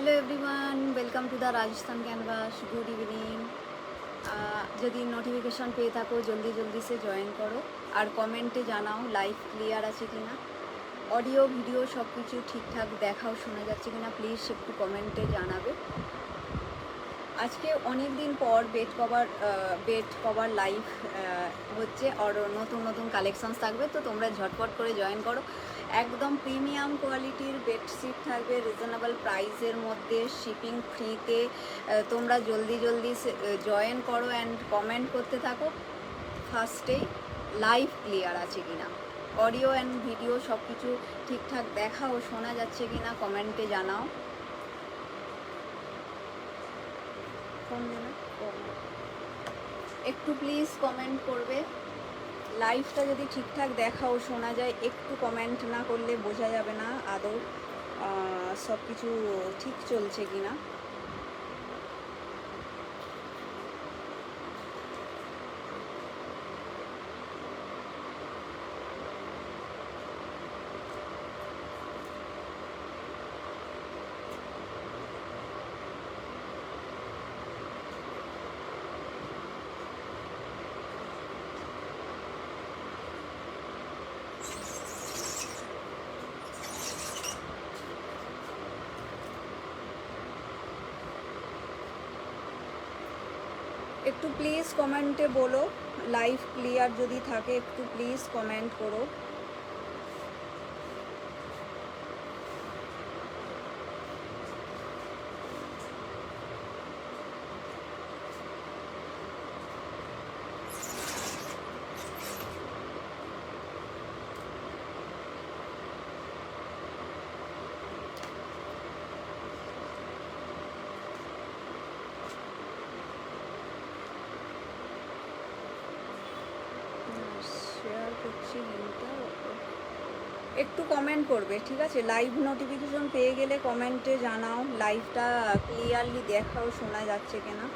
Hello everyone, welcome to the Rajasthan canvas. Good evening. যদি notification পেয়ে থাকো জলদি জলদি সে জয়েন করো আর কমেন্টে জানাও লাইভ ক্লিয়ার আছে কিনা, অডিও ভিডিও সব কিছু ঠিকঠাক দেখাও শোনা যাচ্ছে কিনা, প্লিজ একটু কমেন্টে জানাবে। আজকে অনেক দিন পর বেড কভার লাইভ হচ্ছে আর নতুন নতুন কালেকশানস থাকবে, তো তোমরা ঝটপট করে জয়েন করো। একদম প্রিমিয়াম কোয়ালিটির বেডশিট থাকবে রিজনেবল প্রাইসের মধ্যে, শিপিং ফ্রিতে। তোমরা জলদি জলদি জয়েন করো অ্যান্ড কমেন্ট করতে থাকো ফার্স্টেই লাইভ ক্লিয়ার আছে কিনা, অডিও অ্যান্ড ভিডিও সব কিছু ঠিকঠাক দেখাও শোনা যাচ্ছে কিনা কমেন্টে জানাও। একটু প্লিজ কমেন্ট করবে। লাইভটা যদি ঠিকঠাক দেখাও শোনা যায়, একটু কমেন্ট না করলে বোঝা যাবে না আদৌ সব কিছু ঠিক চলছে কিনা। একটু প্লিজ কমেন্টে বলো লাইভ ক্লিয়ার যদি থাকে, একটু প্লিজ কমেন্ট করো। শেয়ার করছি লিঙ্কটা, একটু কমেন্ট করবে, ঠিক আছে? লাইভ নোটিফিকেশন পেয়ে গেলে কমেন্টে জানাও লাইভটা ক্লিয়ারলি দেখাও শোনা যাচ্ছে কিনা।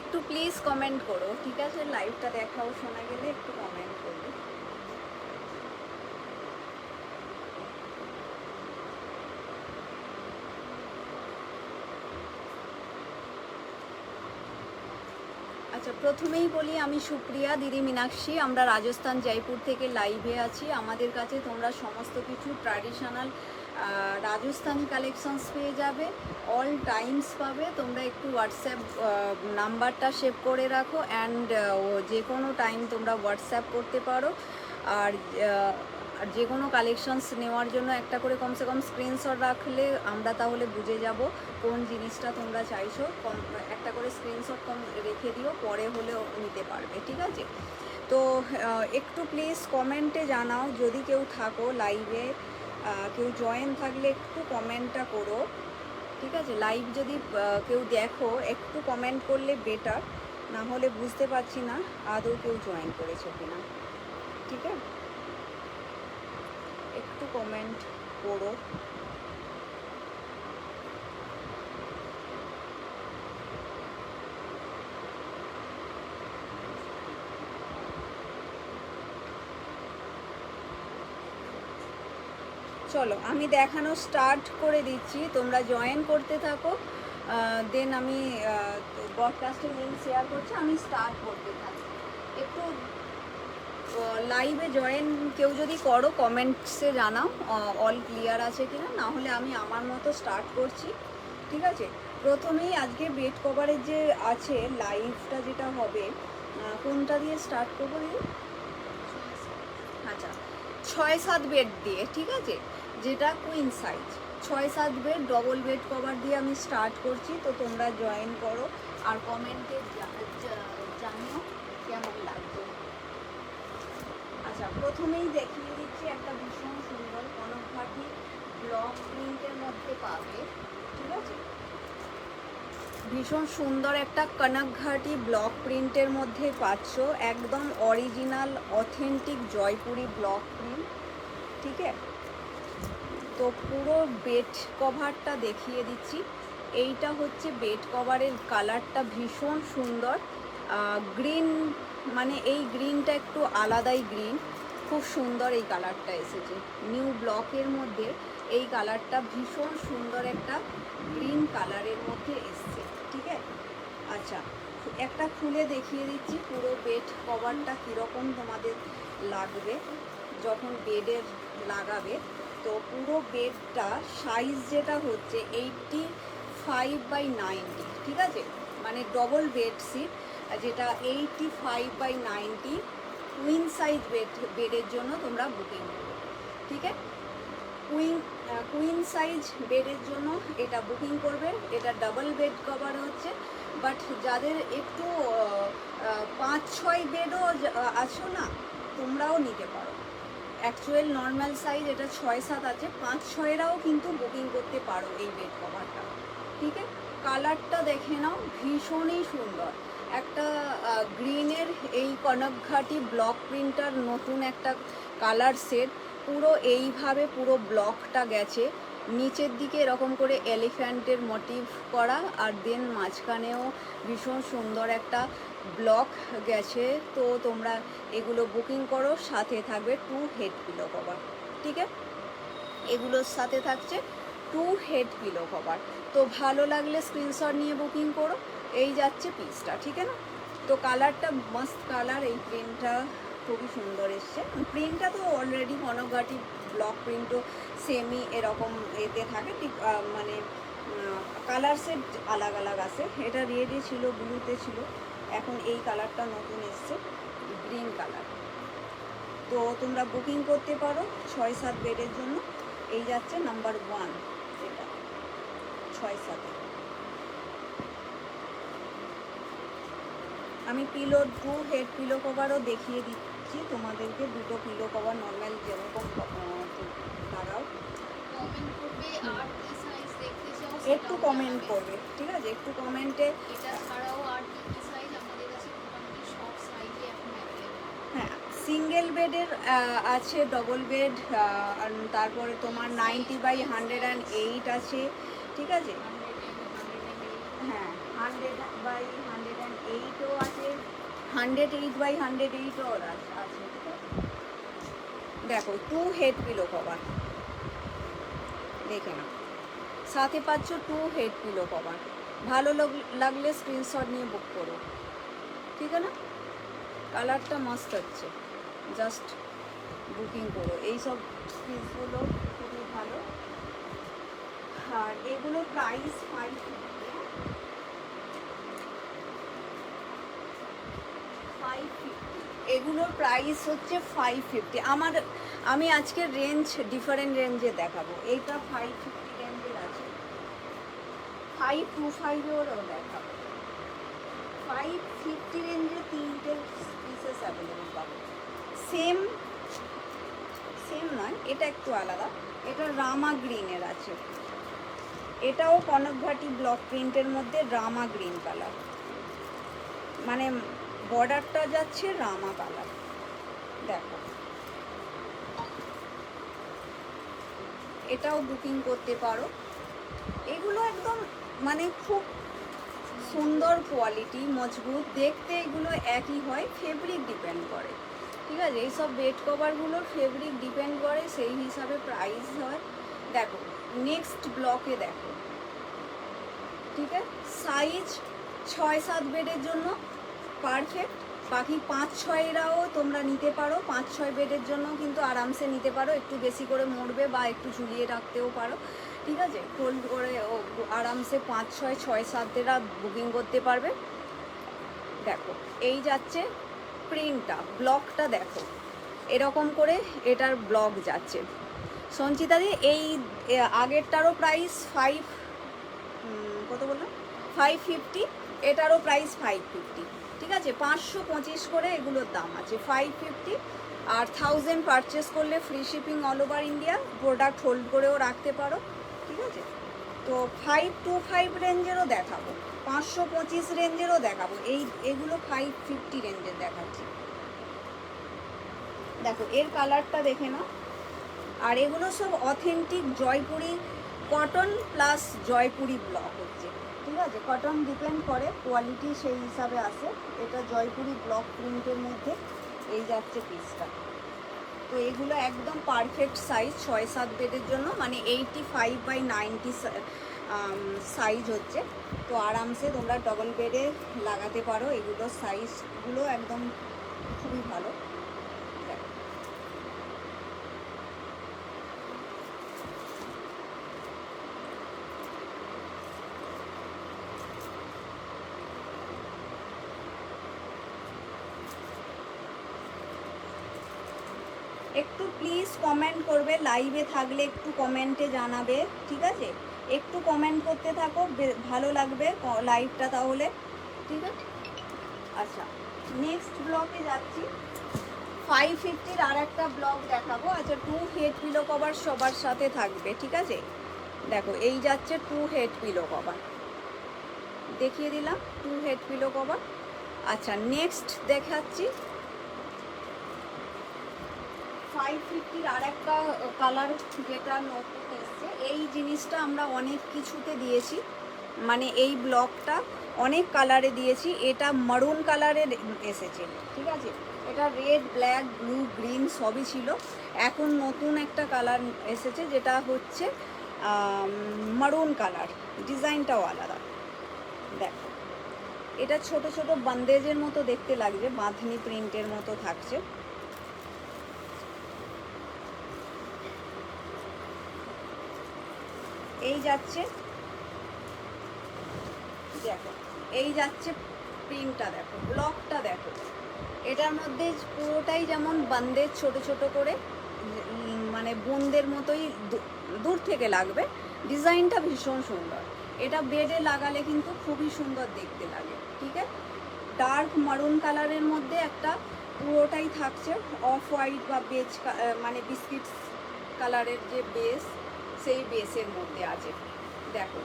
একটু প্লিজ কমেন্ট করো, ঠিক আছে? লাইভটা দেখাও শোনা গেলে একটু কমেন্ট করবে। আচ্ছা, প্রথমেই বলি আমি সুপ্রিয়া, দিদি মীনাক্ষী, আমরা রাজস্থান জয়পুর থেকে লাইভে আছি। আমাদের কাছে তোমরা সমস্ত কিছু ট্র্যাডিশনাল রাজস্থানি কালেকশনস পেয়ে যাবে, অল টাইমস পাবে। তোমরা একটু হোয়াটসঅ্যাপ নাম্বারটা সেভ করে রাখো অ্যান্ড যে কোনো টাইম তোমরা হোয়াটসঅ্যাপ করতে পারো। আর যে কোনো কালেকশনস নেওয়ার জন্য একটা করে কমসে কম স্ক্রিনশট রাখলে আমরা তাহলে বুঝে যাব কোন জিনিসটা তোমরা চাইছো। একটা করে স্ক্রিনশট রেখে দিও, পরে হলেও নিতে পারবে, ঠিক আছে? তো একটু প্লিজ কমেন্টে জানাও যদি কেউ থাকো লাইভে, কেউ জয়েন থাকলে একটু কমেন্টটা করো, ঠিক আছে? লাইভ যদি কেউ দেখো একটু কমেন্ট করলে বেটার, না হলে বুঝতে পারছি না আদৌ কেউ জয়েন করেছে কিনা, ঠিক আছে? একটু কমেন্ট করো। চলো আমি দেখানো স্টার্ট করে দিচ্ছি, তোমরা জয়েন করতে থাকো, দেন আমি ব্রডকাস্টের লিঙ্ক শেয়ার করছি, আমি স্টার্ট করতে থাকি। একটু লাইভে জয়েন কেউ যদি করো কমেন্টসে জানাও অল ক্লিয়ার আছে কিনা, না হলে আমি আমার মতো স্টার্ট করছি, ঠিক আছে? প্রথমেই আজকে বেড কভারের যে আছে লাইভটা যেটা হবে, কোনটা দিয়ে স্টার্ট করবো? আচ্ছা, 6-7 বেড দিয়ে, ঠিক আছে? যেটা queen size 6-7 bed double bed cover দিয়ে আমি স্টার্ট করছি। তো তোমরা জয়েন করো আর কমেন্টে জানিও কেমন লাগবে। আচ্ছা, প্রথমেই দেখিয়ে দিচ্ছি একটা ভীষণ সুন্দর কনকঘাটি ব্লক প্রিন্টের মধ্যে পাবে, ঠিক আছে? ভীষণ সুন্দর একটা কনকঘাটি ব্লক প্রিন্টের মধ্যে পাচ্ছ, একদম original authentic Jaipuri block print, ঠিক আছে? তো পুরো বেড কভারটা দেখিয়ে দিচ্ছি। এইটা হচ্ছে বেড কভারের কালারটা ভীষণ সুন্দর, গ্রিন, মানে এই গ্রিনটা একটু আলাদাই গ্রিন, খুব সুন্দর এই কালারটা এসেছে। নিউ ব্লকের মধ্যে এই কালারটা ভীষণ সুন্দর একটা গ্রিন কালারের মধ্যে এসছে, ঠিক আছে। আচ্ছা, একটা খুলে দেখিয়ে দিচ্ছি পুরো বেড কভারটা কীরকম তোমাদের লাগবে যখন বেডের লাগাবে। তো পুরো বেডটা সাইজ যেটা হচ্ছে 85/90, ঠিক আছে, মানে ডবল বেডশিট যেটা 85/90 কুইন সাইজ বেডের জন্য তোমরা বুকিং করো, ঠিক আছে। কুইন সাইজ বেডের জন্য এটা বুকিং করবে। এটা ডাবল বেড কভার হচ্ছে, বাট যাদের একটু 5-6 বেডও আছো না, তোমরাও নিতে পারো। অ্যাকচুয়াল নর্মাল সাইজ এটা 6-7 আছে, 5-6রাও কিন্তু বুকিং করতে পারো এই বেড কভারটা, ঠিক আছে। কালারটা দেখে নাও, ভীষণই সুন্দর একটা গ্রিনের এই কনকঘাটি ব্লক প্রিন্টার নতুন একটা কালার সেট। পুরো এইভাবে পুরো ব্লকটা গেছে, নিচের দিকে এরকম করে এলিফ্যান্টের মোটিভ করা, আর দেন মাঝখানেও ভীষণ সুন্দর একটা ব্লক গেছে। তো তোমরা এগুলো বুকিং করো, সাথে থাকবে 2 হেড পিলো কভার, ঠিক আছে। এগুলোর সাথে থাকছে 2 হেড পিলো কভার। তো ভালো লাগলে স্ক্রিনশট নিয়ে বুকিং করো। এই যাচ্ছে পিসটা, ঠিক আছে না। তো কালারটা মাস্ট কালার, এই প্রিন্টটা খুবই সুন্দর এসছে। প্রিন্টটা তো অলরেডি কনকঘাটি ব্লক প্রিন্টও সেমই এরকম এতে থাকে, ঠিক মানে কালার সেট আলাদা আলাদা আছে। এটা রেডে ছিল, ব্লুতে ছিল, এখন এই কালারটা নতুন এসছে গ্রিন কালার। তো তোমরা বুকিং করতে পারো 6-7 বেডের জন্য। এই যাচ্ছে নাম্বার 1, এটা 6-7। আমি পিলো 2 হেড পিলো কভারও দেখিয়ে দিচ্ছি তোমাদেরকে। দুটো পিলো কভার নর্মাল যেরকম লাগাও, একটু কমেন্ট করবে, ঠিক আছে, একটু কমেন্টে। হ্যাঁ, সিঙ্গেল বেডের আছে, ডবল বেড, তারপরে তোমার 90/108 আছে, ঠিক আছে। হ্যাঁ, 100/108ও আছে, 108/108ও আছে, ঠিক আছে। দেখো 2 হেড পিলো কভার দেখে নাও, সাথে পাচ্ছ 2 হেড পিলো কভার। ভালো লাগলে স্ক্রিনশট নিয়ে বুক করো, ঠিক আছে না। কালারটা মাস্ট হচ্ছে, জাস্ট বুকিং করো। এইসব পিসগুলো খুবই ভালো। আর এগুলো প্রাইস 550, 550, এগুলোর প্রাইস হচ্ছে 550। আমি আজকে রেঞ্জ ডিফারেন্ট রেঞ্জে দেখাবো। এইটা 550 রেঞ্জের আছে, 525-এরও দেখাবো। 550 রেঞ্জে 3টে পিসেস অ্যাভেলেবেল পাবো। সেম নয়, এটা একটু আলাদা। এটা রামা গ্রিনের আছে, এটাও কনকঘাটি ব্লক প্রিন্টের মধ্যে রামা গ্রিন কালার, মানে বর্ডারটা যাচ্ছে রামা কালার। দেখো, এটাও বুকিং করতে পারো। এগুলো একদম মানে খুব সুন্দর কোয়ালিটি, মজবুত দেখতে। এগুলো একই হয়, ফেব্রিক ডিপেন্ড করে, ঠিক আছে। এইসব বেড কভারগুলোর ফেব্রিক ডিপেন্ড করে, সেই হিসাবে প্রাইস হয়। দেখো নেক্সট ব্লকে দেখো, ঠিক আছে। সাইজ 6-7 বেডের জন্য পারফেক্ট। বাকি 5-6রাও তোমরা নিতে পারো, 5-6 বেডের জন্য কিন্তু আরামসে নিতে পারো। একটু বেশি করে মরবে বা একটু ঝুলিয়ে রাখতেও পারো, ঠিক আছে। ফোল্ড করে আরামসে 5-6, 6-7 বুকিং করতে পারবে। দেখো এই যাচ্ছে প্রিন্টটা, ব্লকটা দেখো, এরকম করে এটার ব্লক যাচ্ছে। সঞ্চিতাদি এই আগেরটারও প্রাইস কত বললাম, 550, এটারও প্রাইস 550, ঠিক আছে। 525 করে এগুলোর দাম আছে, 550। আর 1000 পারচেস করলে free shipping all over India. Product hold করেও রাখতে পারো, ঠিক আছে। তো 525 রেঞ্জেরও দেখাবো, 525 রেঞ্জেরও দেখাবো। এগুলো 550 রেঞ্জের দেখাচ্ছি। দেখো এর কালারটা দেখে নাও, আর এগুলো সব authentic Jaipuri cotton plus Jaipuri block হচ্ছে, ঠিক আছে। কটন ডিপেন্ড করে, কোয়ালিটি সেই হিসাবে আসে। এটা জয়পুরি ব্লক প্রিন্টের মধ্যে এই যাচ্ছে পিসটা। তো এগুলো একদম পারফেক্ট সাইজ 6-7 বেডের জন্য, মানে 85/90 সাইজ হচ্ছে। তো আরামসে তোমরা ডবল বেডে লাগাতে পারো। এগুলো সাইজগুলো একদম খুবই ভালো। একটু প্লিজ কমেন্ট করবে, লাইভে থাকলে একটু কমেন্টে জানাবে, ঠিক আছে। একটু কমেন্ট করতে থাকো, ভালো লাগবে লাইভটা তাহলে, ঠিক আছে। আচ্ছা, নেক্সট ব্লকে যাচ্ছি। 550-র আর একটা ব্লক দেখাবো। আচ্ছা, 2 হেড পিলো কভার সবার সাথে থাকবে, ঠিক আছে। দেখো এই যাচ্ছে 2 হেড পিলো কভার, দেখিয়ে দিলাম 2 হেড পিলো কভার। আচ্ছা, নেক্সট দেখাচ্ছি 550-র আর একটা কালার যেটা নতুন এসছে। এই জিনিসটা আমরা অনেক কিছুতে দিয়েছি, মানে এই ব্লকটা অনেক কালারে দিয়েছি। এটা মারুন কালারের এসেছে, ঠিক আছে। এটা রেড, ব্ল্যাক, ব্লু, গ্রিন সবই ছিল। এখন নতুন একটা কালার এসেছে যেটা হচ্ছে মারুন কালার, ডিজাইনটাও আলাদা। দেখো এটা ছোট ছোট বান্দেজের মতো দেখতে লাগছে, বাঁধনি প্রিন্টের মতো থাকছে। এই যাচ্ছে, দেখো এই যাচ্ছে প্রিন্টটা, দেখো ব্লকটা, দেখো এটার মধ্যে পুরোটাই যেমন বান্দের ছোট ছোট করে, মানে বোনদের মতোই দূর থেকে লাগবে। ডিজাইনটা ভীষণ সুন্দর। এটা বেডে লাগালে কিন্তু খুবই সুন্দর দেখতে লাগে, ঠিক আছে। ডার্ক মারুন কালারের মধ্যে একটা পুরোটাই থাকছে অফ হোয়াইট বা বেজ, মানে বিস্কিট কালারের যে বেস, সেই বেসের মধ্যে আছে। দেখো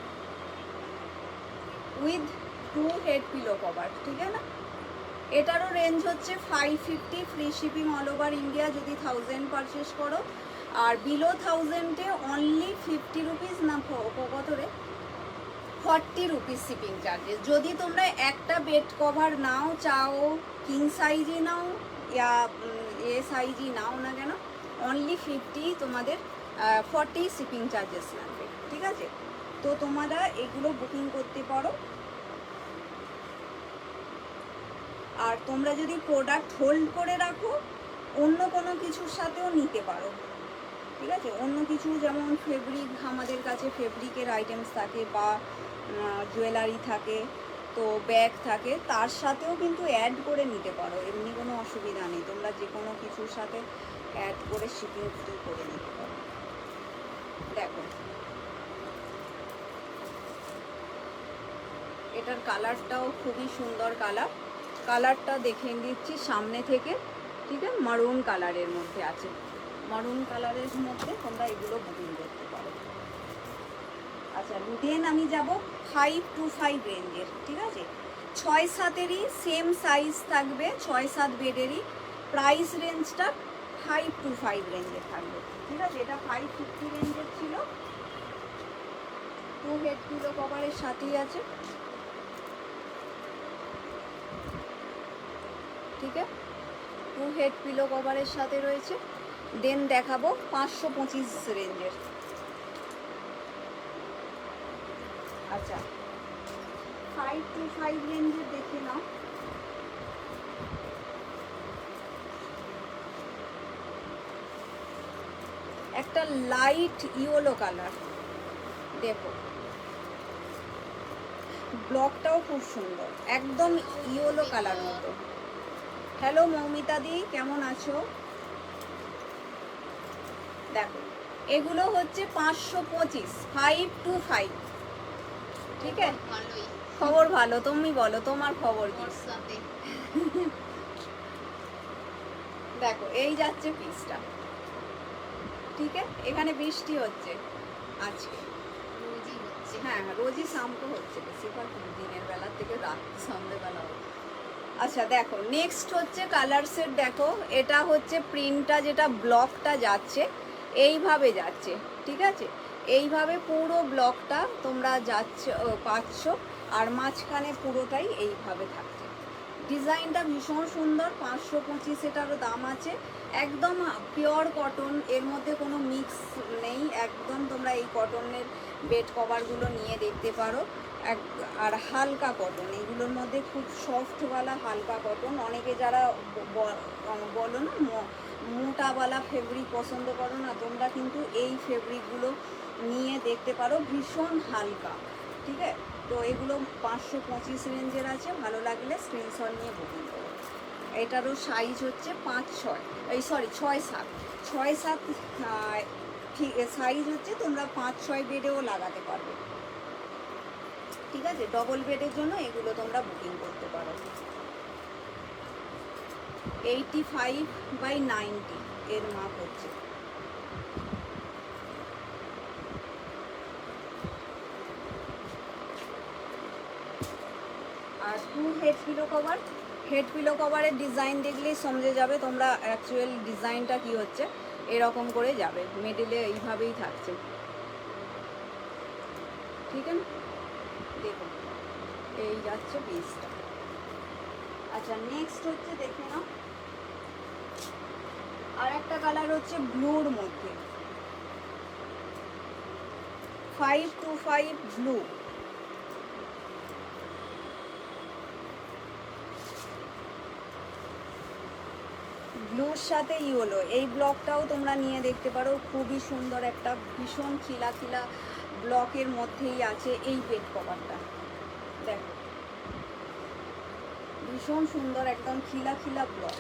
উইথ 2 হেড পিলো কভার, ঠিক আছে না। এটারও রেঞ্জ হচ্ছে 550, free shipping all over India যদি 1000 পারচেস করো। আর বিলো 1000-এ অনলি 50 রুপিস না কত রে, 40 রুপিস শিপিং চার্জেস। যদি তোমরা একটা বেড কভার নাও, চাও কিং সাইজই নাও ইয়া এ সাইজই নাও না কেন, অনলি 50 তোমাদের 40 শিপিং চার্জেস লাগবে, ঠিক আছে। তো তোমরা এগুলো বুকিং করতে পারো। আর তোমরা যদি প্রোডাক্ট হোল্ড করে রাখো, অন্য কোনো কিছুর সাথেও নিতে পারো, ঠিক আছে। অন্য কিছু যেমন ফেব্রিক, আমাদের কাছে ফেব্রিকের আইটেমস থাকে বা জুয়েলারি থাকে, তো ব্যাগ থাকে, তার সাথেও কিন্তু অ্যাড করে নিতে পারো। এমনি কোনো অসুবিধা নেই, তোমরা যে কোনো কিছুর সাথে অ্যাড করে শিপিং ফ্রি করে নিতে পারো। দেখো এটার কালারটাও খুবই সুন্দর কালার। কালারটা দেখে দিচ্ছি সামনে থেকে, ঠিক আছে। মারুন কালারের মধ্যে আছে, মারুন কালারের মধ্যে তোমরা এগুলো বুকিং করতে পারো। আচ্ছা, দেন আমি যাব 525 রেঞ্জের, ঠিক আছে। 6-7-এরই সেম সাইজ থাকবে, 6-7 বেডেরই। প্রাইস রেঞ্জটা 525 রেঞ্জের থাকবে, ঠিক আছে। এটা 550 রেঞ্জের ছিল, 2 হেড পিলো কভারের সাথেই আছে, ঠিক আছে। 2 হেড পিলো কভারের সাথে রয়েছে। দেন দেখাবো 525 রেঞ্জের। আচ্ছা, 525 রেঞ্জের দেখে নাও। একটা লাইট ইয়েলো কালার, দেখো ব্লকটাও খুব সুন্দর, একদম ইয়েলো কালার মতো। হ্যালো মৌমিতা দি, কেমন আছো? দেখো এগুলো হচ্ছে 525, 525, ঠিক আছে। খবর ভালো, তুমি বলো তোমার খবর কি? দেখো এই যাচ্ছে পিসটা, ঠিক আছে। এখানে বৃষ্টি হচ্ছে আজকে, হ্যাঁ রোজই শামটো হচ্ছে, বেশিরভাগ দিনের বেলা থেকে রাত সন্ধ্যেবেলা হচ্ছে। আচ্ছা দেখো নেক্সট হচ্ছে কালার সেট। দেখো এটা হচ্ছে প্রিন্টটা, যেটা ব্লকটা যাচ্ছে, এইভাবে যাচ্ছে, ঠিক আছে? এইভাবে পুরো ব্লকটা তোমরা পাচ্ছ, আর মাঝখানে পুরোটাই এইভাবে থাকছে। ডিজাইনটা ভীষণ সুন্দর, 525 এটারও দাম আছে। একদম পিওর কটন, এর মধ্যে কোনো মিক্স নেই, একদম তোমরা এই কটনের বেড কভারগুলো নিয়ে দেখতে পারো। আর হালকা কটন, এগুলোর মধ্যে খুব সফটওয়ালা হালকা কটন। অনেকে যারা বলো না মোটাওয়ালা ফেব্রিক পছন্দ করো না, তোমরা কিন্তু এই ফেব্রিকগুলো নিয়ে দেখতে পারো, ভীষণ হালকা, ঠিক আছে? তো এগুলো 525 রেঞ্জের আছে, ভালো লাগলে স্ক্রিনশট নিয়ে বুকিং করো। এটারও সাইজ হচ্ছে 5-6, এই সরি 6-7, 6-7 ঠিক সাইজ হচ্ছে। তোমরা 5-6 বেডেও লাগাতে পারবে, ঠিক আছে? ডবল বেডের জন্য এগুলো তোমরা বুকিং করতে পারো। 85/90 এর মাপ হচ্ছে। আর 2 হেড পিলো কভারের ডিজাইন দেখলেই সমঝে যাবে তোমরা অ্যাকচুয়াল ডিজাইনটা কি হচ্ছে। এরকম করে যাবে, মিডিলে এইভাবেই থাকছে, ঠিক আছে? দেখুন এই যাচ্ছে পিসটা। আচ্ছা, নেক্সট হচ্ছে দেখে নাও, আর একটা কালার হচ্ছে ব্লুর মধ্যে, 525 ব্লু। ব্লুর সাথে ইয়েলো, এই ব্লকটাও তোমরা নিয়ে দেখতে পারো, খুবই সুন্দর একটা ভীষণ খিলা খিলা ব্লকের মধ্যেই আছে এই বেড কভারটা। দেখো ভীষণ সুন্দর, একদম খিলা খিলা ব্লক,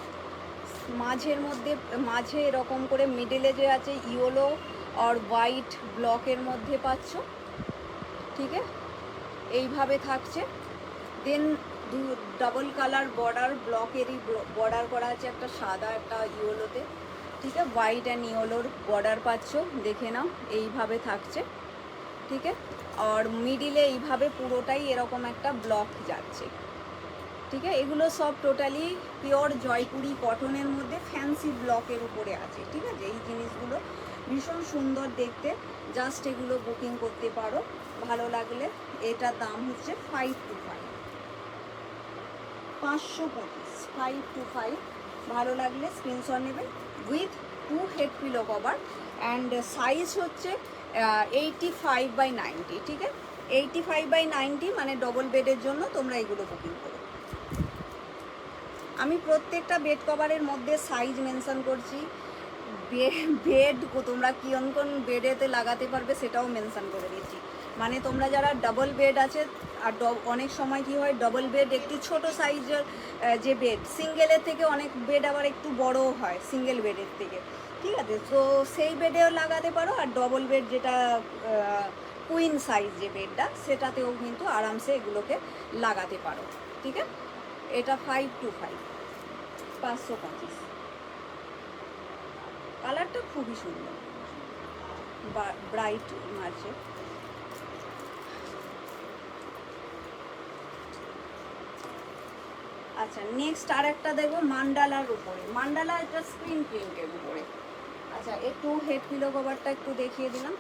মাঝে এরকম করে মিডলে যে আছে ইয়েলো আর হোয়াইট ব্লকের মধ্যে পাচ্ছ, ঠিক আছে? এইভাবে থাকছে। দেন ডাবল কালার বর্ডার, ব্লকেরই বর্ডার করা আছে, একটা সাদা একটা ইয়েলোতে, ঠিক আছে? হোয়াইট অ্যান্ড ইয়েলোর বর্ডার পাচ্ছ, দেখে নাও এইভাবে থাকছে, ঠিক আছে? আর মিডিলে এইভাবে পুরোটাই এরকম একটা ব্লক যাচ্ছে, ঠিক আছে? এগুলো সব টোটালি পিওর জয়পুরি কটনের মধ্যে ফ্যান্সি ব্লকের উপরে আছে, ঠিক আছে? এই জিনিসগুলো ভীষণ সুন্দর দেখতে, জাস্ট এগুলো বুকিং করতে পারো, ভালো লাগলে। এটার দাম হচ্ছে 525, 525, 525। ভালো লাগলে স্ক্রিনশট নেবে with 2 head pillow cover, and size হচ্ছে 85/90, ঠিক আছে? 85/90 মানে ডবল বেডের জন্য তোমরা এগুলো বুকিং করো। আমি প্রত্যেকটা বেড কভারের মধ্যে সাইজ মেনশন করছি, বেড তোমরা কোন বেডেতে লাগাতে পারবে সেটাও মেনশন করে দিচ্ছি। মানে তোমরা যারা ডাবল বেড আছে, আর অনেক সময় কি হয় ডাবল বেড একটু ছোট সাইজের যে বেড, সিঙ্গেলের থেকে অনেক বেড আবার একটু বড়ও হয় সিঙ্গেল বেডের থেকে, ঠিক আছে? তো সেই বেডেও লাগাতে পারো, আর ডবল বেড যেটা কুইন সাইজ যে বেডটা, সেটাতেও কিন্তু আরামসে এগুলোকে লাগাতে পারো, ঠিক আছে? এটা 525, 525। কালারটা খুবই সুন্দর, ব্রাইট আছে। আচ্ছা, নেক্সট আর একটা দেখবো মান্ডালার উপরে, মান্ডালা একটা স্ক্রিন প্রিন্টের উপরে। আচ্ছা, একটু হেড পিলো কভারটা একটু দেখিয়ে দিলাম।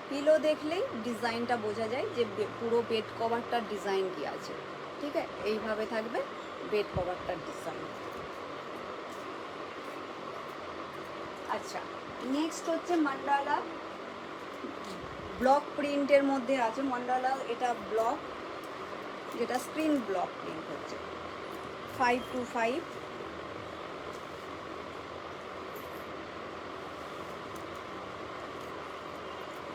পিলো দেখলেই ডিজাইনটা বোঝা যায় যে পুরো বেড কভারটার ডিজাইন কি আছে, ঠিক আছে? এইভাবে থাকবে বেড কভারটার ডিজাইন। আচ্ছা, নেক্সট হচ্ছে মান্ডালা ব্লক প্রিন্টের মধ্যে আছে। মান্ডালা এটা ব্লক, যেটা স্ক্রিন ব্লক প্রিন্ট হচ্ছে, 525।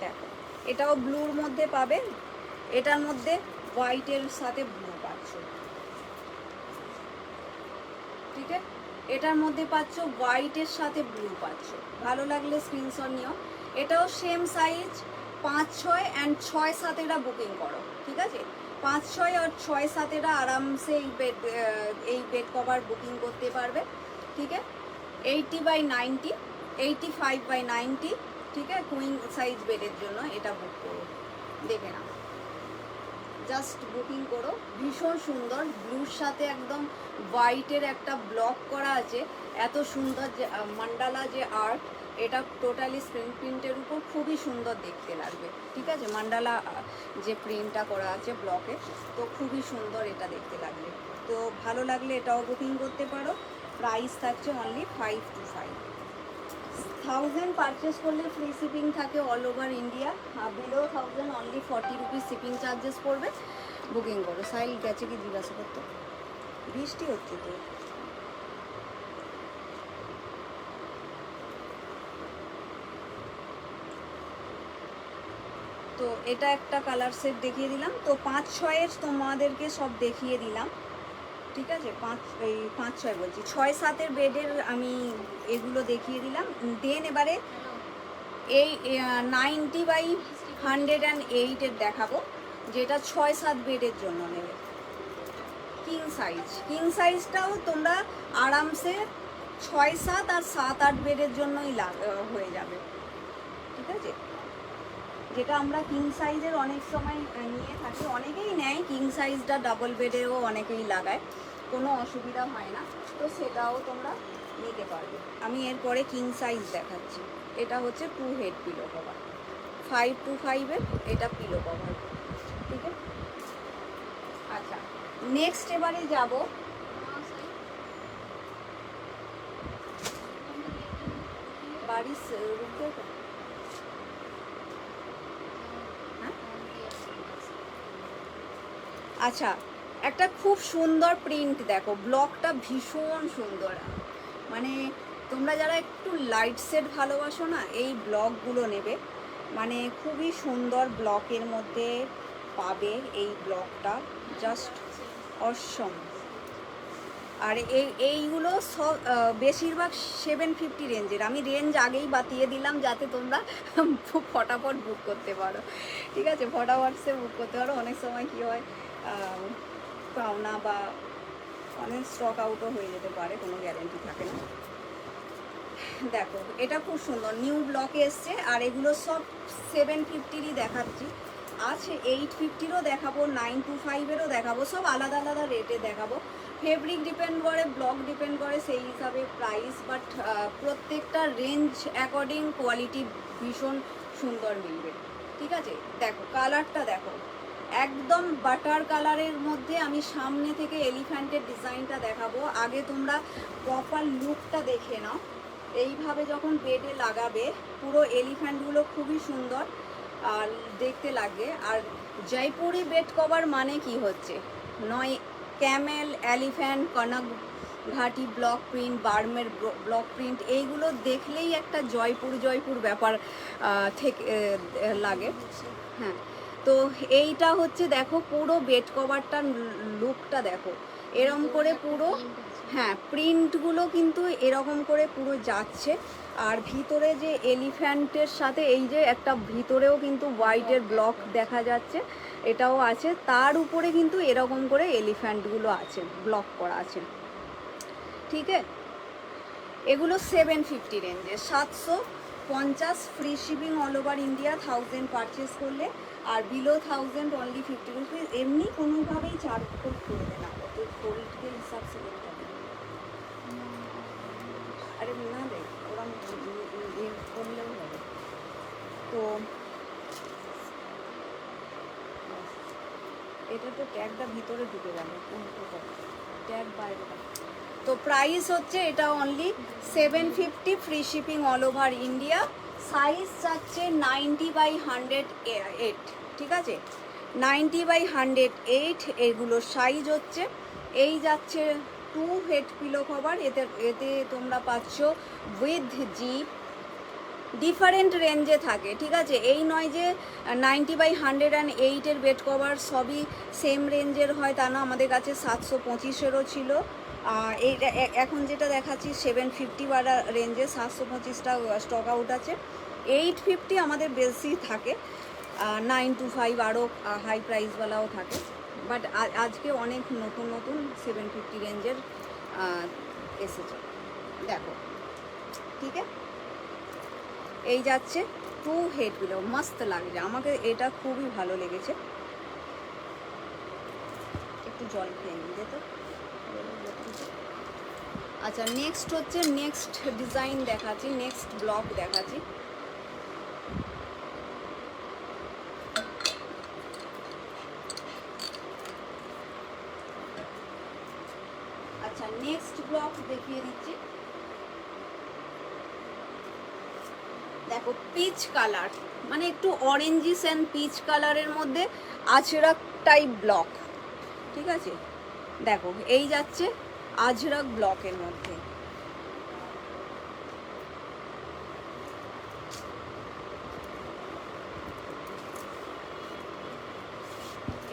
দেখো এটাও ব্লুর মধ্যে পাবে, এটার মধ্যে হোয়াইটের সাথে ব্লু পাচ্ছ, ঠিক আছে? এটার মধ্যে পাচ্ছ হোয়াইটের সাথে ব্লু পাচ্ছ, ভালো লাগলে স্ক্রিনশট নিও। এটাও সেম সাইজ, 5-6 অ্যান্ড 6-7 বুকিং করো, ঠিক আছে? 5-6 আর 6-7 আরামসে এই বেড কভার বুকিং করতে পারবে, ঠিক আছে? 80/90, 85/90, ঠিক আছে? কুইন সাইজ বেডের জন্য এটা বুক করো, দেখে নাও, জাস্ট বুকিং করো। ভীষণ সুন্দর, ব্লুর সাথে একদম হোয়াইটের একটা ব্লক করা আছে, এত সুন্দর যে মান্ডালা যে আর্ট, এটা টোটালি স্ক্রিন প্রিন্টের উপর খুবই সুন্দর দেখতে লাগবে। ঠিক আছে, মান্ডালা যে প্রিন্টটা করা আছে ব্লকে, তো খুবই সুন্দর এটা দেখতে লাগবে। তো ভালো লাগলে এটাও বুকিং করতে পারো। প্রাইস থাকছে অনলি 525। 1000 পারচেস করলে ফ্রি শিপিং থাকে all over India. Below 1000 only 40 rupees shipping charges পড়বে। বুকিং করো। সাইল গেছে কি জিজ্ঞাসা করতে? বৃষ্টি হচ্ছে তো। তো এটা একটা কালার সেট দেখিয়ে দিলাম। তো 5-6-এর তোমাদেরকে সব দেখিয়ে দিলাম। ঠিক আছে, 5-6 বলছি, 6-7-এর বেডের আমি এগুলো দেখিয়ে দিলাম। দেন এবারে এই 90/108-এর দেখাবো, যেটা 6-7 বেডের জন্য নেবে। কিং সাইজটাও তোমরা আরামসে 6-7 আর 7-8 বেডের জন্যই হয়ে যাবে। ঠিক আছে, যেটা আমরা কিং সাইজের অনেক সময় নিয়ে থাকি, অনেকেই নেয় কিং সাইজটা, ডাবল বেডেও অনেকেই লাগায়, কোনো অসুবিধা হয় না। তো সেটাও তোমরা নিতে পারবে। আমি এরপরে কিং সাইজ দেখাচ্ছি। এটা হচ্ছে 2 হেড পিলো কভার, 525-এর এটা পিলো কভার। ঠিক আছে, আচ্ছা নেক্সট এবারে যাব বাড়ির রুমে। আচ্ছা, একটা খুব সুন্দর প্রিন্ট দেখো, ব্লকটা ভীষণ সুন্দর। মানে তোমরা যারা একটু লাইট সেট ভালোবাসো না, এই ব্লকগুলো নেবে। মানে খুবই সুন্দর ব্লকের মধ্যে পাবে এই ব্লকটা, জাস্ট অসম। আর এইগুলো সব বেশিরভাগ 750 রেঞ্জের। আমি রেঞ্জ আগেই বাতিয়ে দিলাম যাতে তোমরা ফটাফট বুক করতে পারো। ঠিক আছে, ফটাফটসে বুক করতে পারো। অনেক সময় কী হয়, পাওনা বা অনেক স্টক আউটও হয়ে যেতে পারে, কোনো গ্যারেন্টি থাকে না। দেখো এটা খুব সুন্দর নিউ ব্লকে এসছে। আর এগুলো সব 750-ই দেখাচ্ছি। আছে 850-রও দেখাবো, 925-এরও দেখাবো, সব আলাদা আলাদা রেটে দেখাবো। ফেব্রিক ডিপেন্ড করে, ব্লক ডিপেন্ড করে, সেই হিসাবে প্রাইস। বাট প্রত্যেকটা রেঞ্জ অ্যাকর্ডিং কোয়ালিটি ভীষণ সুন্দর মিলবে। ঠিক আছে, দেখো কালারটা দেখো, একদম বাটার কালারের মধ্যে। আমি সামনে থেকে এলিফ্যান্টের ডিজাইনটা দেখাবো, আগে তোমরা প্রপার লুকটা দেখে নাও। এইভাবে যখন বেডে লাগাবে, পুরো এলিফ্যান্টগুলো খুবই সুন্দর আর দেখতে লাগে। আর জয়পুরি বেড কভার মানে কি হচ্ছে, নয় ক্যামেল, এলিফ্যান্ট, কনক ঘাটি ব্লক প্রিন্ট, বার্মের ব্লক প্রিন্ট, এইগুলো দেখলেই একটা জয়পুর ব্যাপার থেকে লাগে। হ্যাঁ, তো এইটা হচ্ছে দেখো পুরো বেড কভারটার লুকটা দেখো, এরম করে পুরো, হ্যাঁ প্রিন্টগুলো কিন্তু এরকম করে পুরো যাচ্ছে। আর ভিতরে যে এলিফ্যান্টের সাথে এই যে একটা ভিতরেও কিন্তু হোয়াইটের ব্লক দেখা যাচ্ছে, এটাও আছে। তার উপরে কিন্তু এরকম করে এলিফ্যান্টগুলো আছে, ব্লক করা আছে। ঠিক আছে, এগুলো 750 রেঞ্জে, 750 free shipping all over India 1000 purchase করলে। আর বিলো 1000 অনলি 50 রুপিস। এমনি কোনোভাবেই চার্জ করে না, তো গোল্ডকে হিসাব से लेते हैं। আরে না রে, ওরা করলেও হবে। তো এটা তো ট্যাগটা ভিতরে ঢুকে গেল, ট্যাগ বাইরে। তো প্রাইস হচ্ছে এটা only 750 free shipping all over India. Size যাচ্ছে 90/108। ঠিক আছে, 90/108 এগুলোর সাইজ হচ্ছে। এই যাচ্ছে 2 হেড পিলো কভার। এতে তোমরা পাচ্ছ উইথ জিপ, ডিফারেন্ট রেঞ্জে থাকে। ঠিক আছে, এই নয় যে 90/108-এর বেড কভার সবই সেম রেঞ্জের হয়, তা না। আমাদের কাছে 725-এরও ছিল। এই এখন যেটা দেখাচ্ছি 750 বালা রেঞ্জে, 725টা স্টক আউট আছে। 850 আমাদের বেশি থাকে, 925 আরও হাই প্রাইসওয়ালাও থাকে। বাট আজকে অনেক নতুন 750 রেঞ্জের এসেছে, দেখো। ঠিক আছে, এই যাচ্ছে 2 হেডগুলো, মস্ত লাগছে আমাকে, এটা খুবই ভালো লেগেছে। একটু জল খেয়ে নিই তো। আচ্ছা নেক্সট হচ্ছে, নেক্সট ডিজাইন দেখাচ্ছি, নেক্সট ব্লক দেখাচ্ছি। আচ্ছা নেক্সট ব্লক দেখিয়ে দিচ্ছি। দেখো পিচ কালার, মানে একটু অরেঞ্জিস অ্যান্ড পিচ কালারের মধ্যে আজরাক টাইপ ব্লক, ঠিক আছে। দেখো এই যাচ্ছে আজরাক ব্লকের মধ্যে।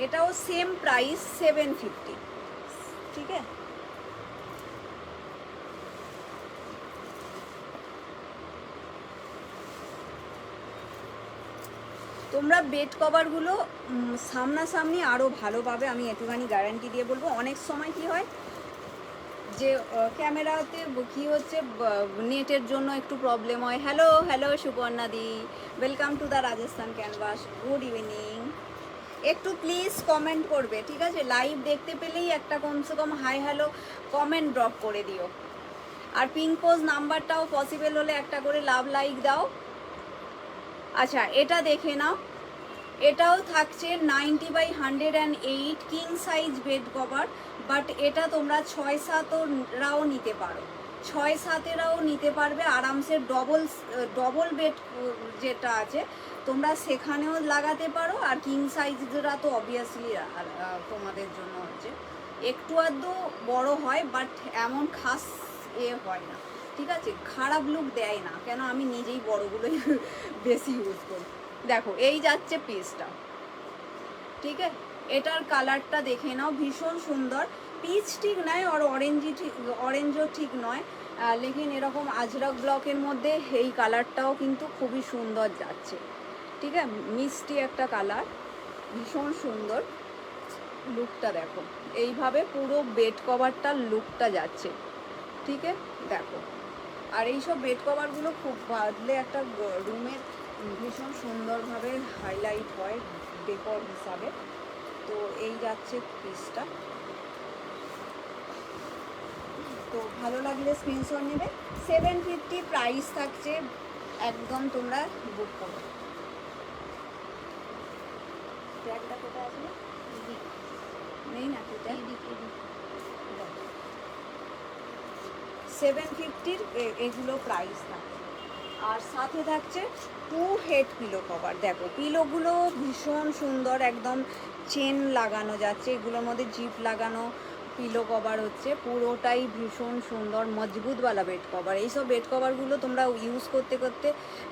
এটাও সেম প্রাইস 750, ঠিক আছে। তোমরা বেড কভারগুলো সামনাসামনি আরও ভালো পাবে, আমি একটুখানি গ্যারান্টি দিয়ে বলবো। অনেক সময় কি হয় যে ক্যামেরাতে কি হচ্ছে, নেটের জন্য একটু প্রবলেম হয়। Hello hello Suparna the, welcome to the Rajasthan canvas, good evening. একটু প্লিজ কমেন্ট করবে, ঠিক আছে। লাইভ দেখতে পেলেই একটা কমসে কম হাই হ্যালো কমেন্ট ড্রপ করে দিও। আর পিঙ্ক পোজ নাম্বারটাও পসিবল হলে একটা করে লাভ লাইক দাও। আচ্ছা এটা দেখে নাও, এটাও থাকছে 90/108 king size bed cover, but এটা তোমরা 6-7রাও নিতে পারো, 6-7এরাও নিতে পারবে আরামসে। ডবল বেড যেটা আছে তোমরা সেখানেও লাগাতে পারো, আর কিং সাইজরা তো অবভিয়াসলি তোমাদের জন্য হচ্ছে একটু আধটু বড় হয়, বাট এমন খাস হয় না, ঠিক আছে। খারাপ লুক দেয় না, কেন আমি নিজেই বড়গুলোই বেশি ইউজ করি। দেখো এই যাচ্ছে পিসটা, ঠিক আছে। এটার কালারটা দেখে নাও, ভীষণ সুন্দর। পিচ ঠিক নয় আর অরেঞ্জও ঠিক নয়, লেকিন এরকম আজরাক ব্লকের মধ্যে এই কালারটাও কিন্তু খুবই সুন্দর যাচ্ছে, ঠিক আছে। মিষ্টি একটা কালার, ভীষণ সুন্দর লুকটা। দেখো এইভাবে পুরো বেড কভারটার লুকটা যাচ্ছে, ঠিক আছে। দেখো আর এইসব বেড কভারগুলো খুব বাদলে একটা রুমের ভীষণ সুন্দরভাবে হাইলাইট হয় ডেকর হিসাবে। তো এই যাচ্ছে পিসটা, তো ভালো লাগলে স্ক্রিনশট নেবে। 750 প্রাইস থাকছে, একদম তোমরা বুক করো। ট্যাগটা কোথায় আসলে নেই না, কোথায় 750 এগুলো প্রাইস থাকছে। আর সাথে থাকছে 2 হেড পিলো কভার। দেখো পিলোগুলো ভীষণ সুন্দর, একদম চেন লাগানো যাচ্ছে, এগুলোর মধ্যে জিপ লাগানো পিলো কভার হচ্ছে, পুরোটাই ভীষণ সুন্দর মজবুতওয়ালা বেড কভার। এইসব বেড কভারগুলো তোমরা ইউজ করতে করতে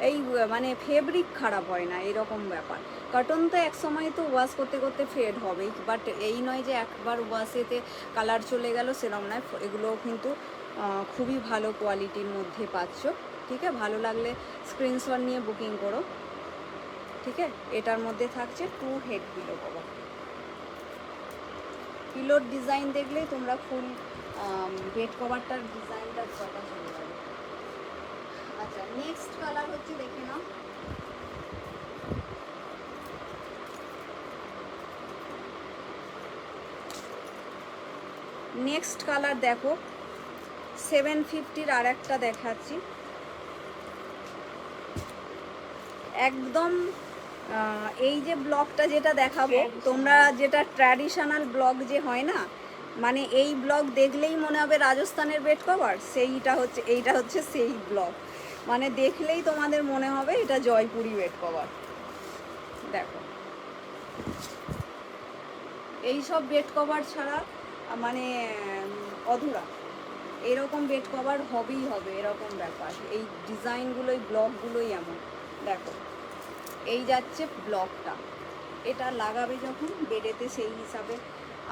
এই মানে ফেব্রিক খারাপ হয় না, এরকম ব্যাপার। কটন তো এক সময় তো ওয়াশ করতে করতে ফেড হবেই, বাট এই নয় যে একবার ওয়াশেতে কালার চলে গেল, সেরকম নয়। এগুলো কিন্তু খুবই ভালো কোয়ালিটির মধ্যে পাচ্ছ, ঠিক আছে। ভালো লাগলে স্ক্রিনশট নিয়ে বুকিং করো, ঠিক আছে। এটার মধ্যে থাকছে 2 হেড পিলো কভার। পিলোর ডিজাইন দেখলেই তোমরা ফুল বেড কভারটার ডিজাইনটা কথা চলে যাবে। আচ্ছা নেক্সট কালার হচ্ছে, দেখে নাও। নেক্সট কালার দেখো 750-র আর একটা দেখাচ্ছি, একদম এই যে ব্লকটা যেটা দেখাবো তোমরা, যেটা ট্র্যাডিশনাল ব্লক যে হয় না, মানে এই ব্লক দেখলেই মনে হবে রাজস্থানের বেড কভার, সেইটা হচ্ছে, এইটা হচ্ছে সেই ব্লক। মানে দেখলেই তোমাদের মনে হবে এটা জয়পুরি বেড কভার। দেখো এই সব বেড কভার ছাড়া মানে অধুরা, এরকম বেড কভার হবেই হবে, এরকম ব্যাপার। এই ডিজাইনগুলোই ব্লকগুলোই এমন। দেখো এই যাচ্ছে ব্লকটা, এটা লাগাবে যখন বেডেতে সেই হিসাবে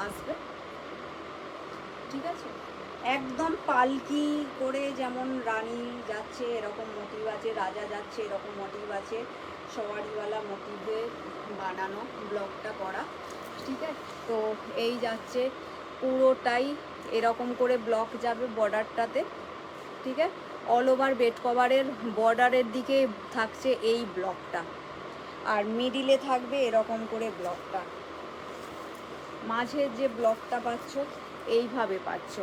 আসবে, ঠিক আছে। একদম পালকি করে, যেমন রানী যাচ্ছে এরকম মোটিভ আছে, রাজা যাচ্ছে এরকম মোটিভ আছে, সওয়ারিওয়ালা মোটিভে বানানো ব্লকটা করা, ঠিক আছে। তো এই যাচ্ছে পুরোটাই এরকম করে ব্লক যাবে বর্ডারটাতে, ঠিক আছে। অল ওভার বেড কভারের বর্ডারের দিকে থাকছে এই ব্লকটা, আর মিডিলে থাকবে এরকম করে ব্লকটা, মাঝে যে ব্লকটা পাচ্ছ এইভাবে পাচ্ছ,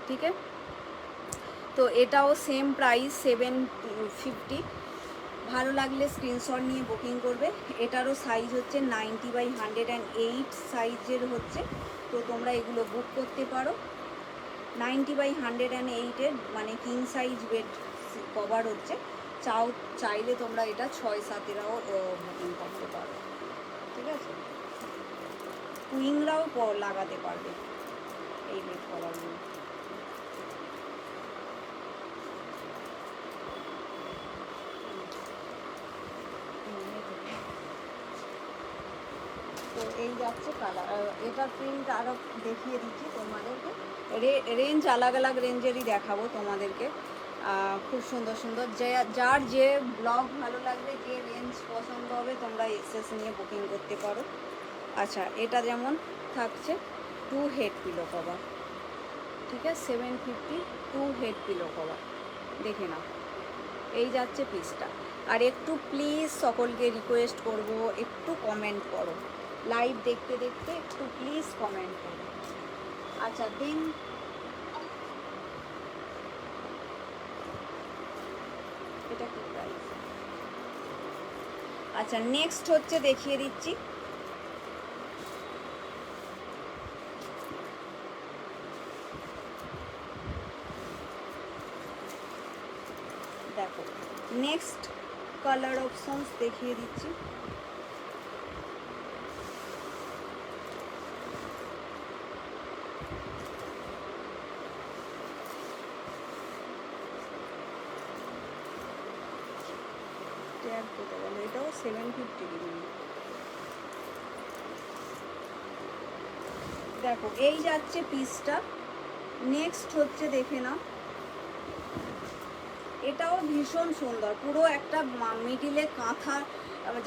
ঠিক আছে। তো এটাও সেম প্রাইস 750। ভালো লাগলে স্ক্রিনশট নিয়ে বুকিং করবে। এটারও সাইজ হচ্ছে 90/108 সাইজের হচ্ছে, তো তোমরা এগুলো বুক করতে পারো। 90/108-এর মানে কিং সাইজ বেড কভার হচ্ছে। চাইলে তোমরা এটা 6-7-এরাও বুকিং করতে পারো, ঠিক আছে। কুইংরাও লাগাতে পারবে এই বেড কভারগুলো। তো এই যাচ্ছে কালার, এটার প্রিন্ট আরও দেখিয়ে দিচ্ছি তোমাদেরকে। রেঞ্জ আলাদা আলাদা রেঞ্জেরই দেখাবো তোমাদেরকে। খুব সুন্দর সুন্দর, যার যে ব্লগ ভালো লাগবে, যে রেঞ্জ পছন্দ হবে, তোমরা এসএস নিয়ে বুকিং করতে পারো। আচ্ছা, এটা যেমন থাকছে 2 হেড পিলো কভার, ঠিক আছে, 750 2 হেড পিলো কভার, দেখে নাও। এই যাচ্ছে পিসটা। আর একটু প্লিজ সকলকে রিকোয়েস্ট করব, একটু কমেন্ট করো, লাইভ দেখতে দেখতে একটু প্লিজ কমেন্ট করো। আচ্ছা, দেন এটা কি প্রাইস? আচ্ছা, নেক্সট হচ্ছে দেখিয়ে দিচ্ছি। দেখো, নেক্সট কালার অপশনস দেখিয়ে দিচ্ছি। এটাও 750 ডিগ্রি। দেখো, এই যাচ্ছে পিসটা। নেক্সট হচ্ছে দেখে নাও, এটাও ভীষণ সুন্দর, পুরো একটা মিডিলে কাঁথা,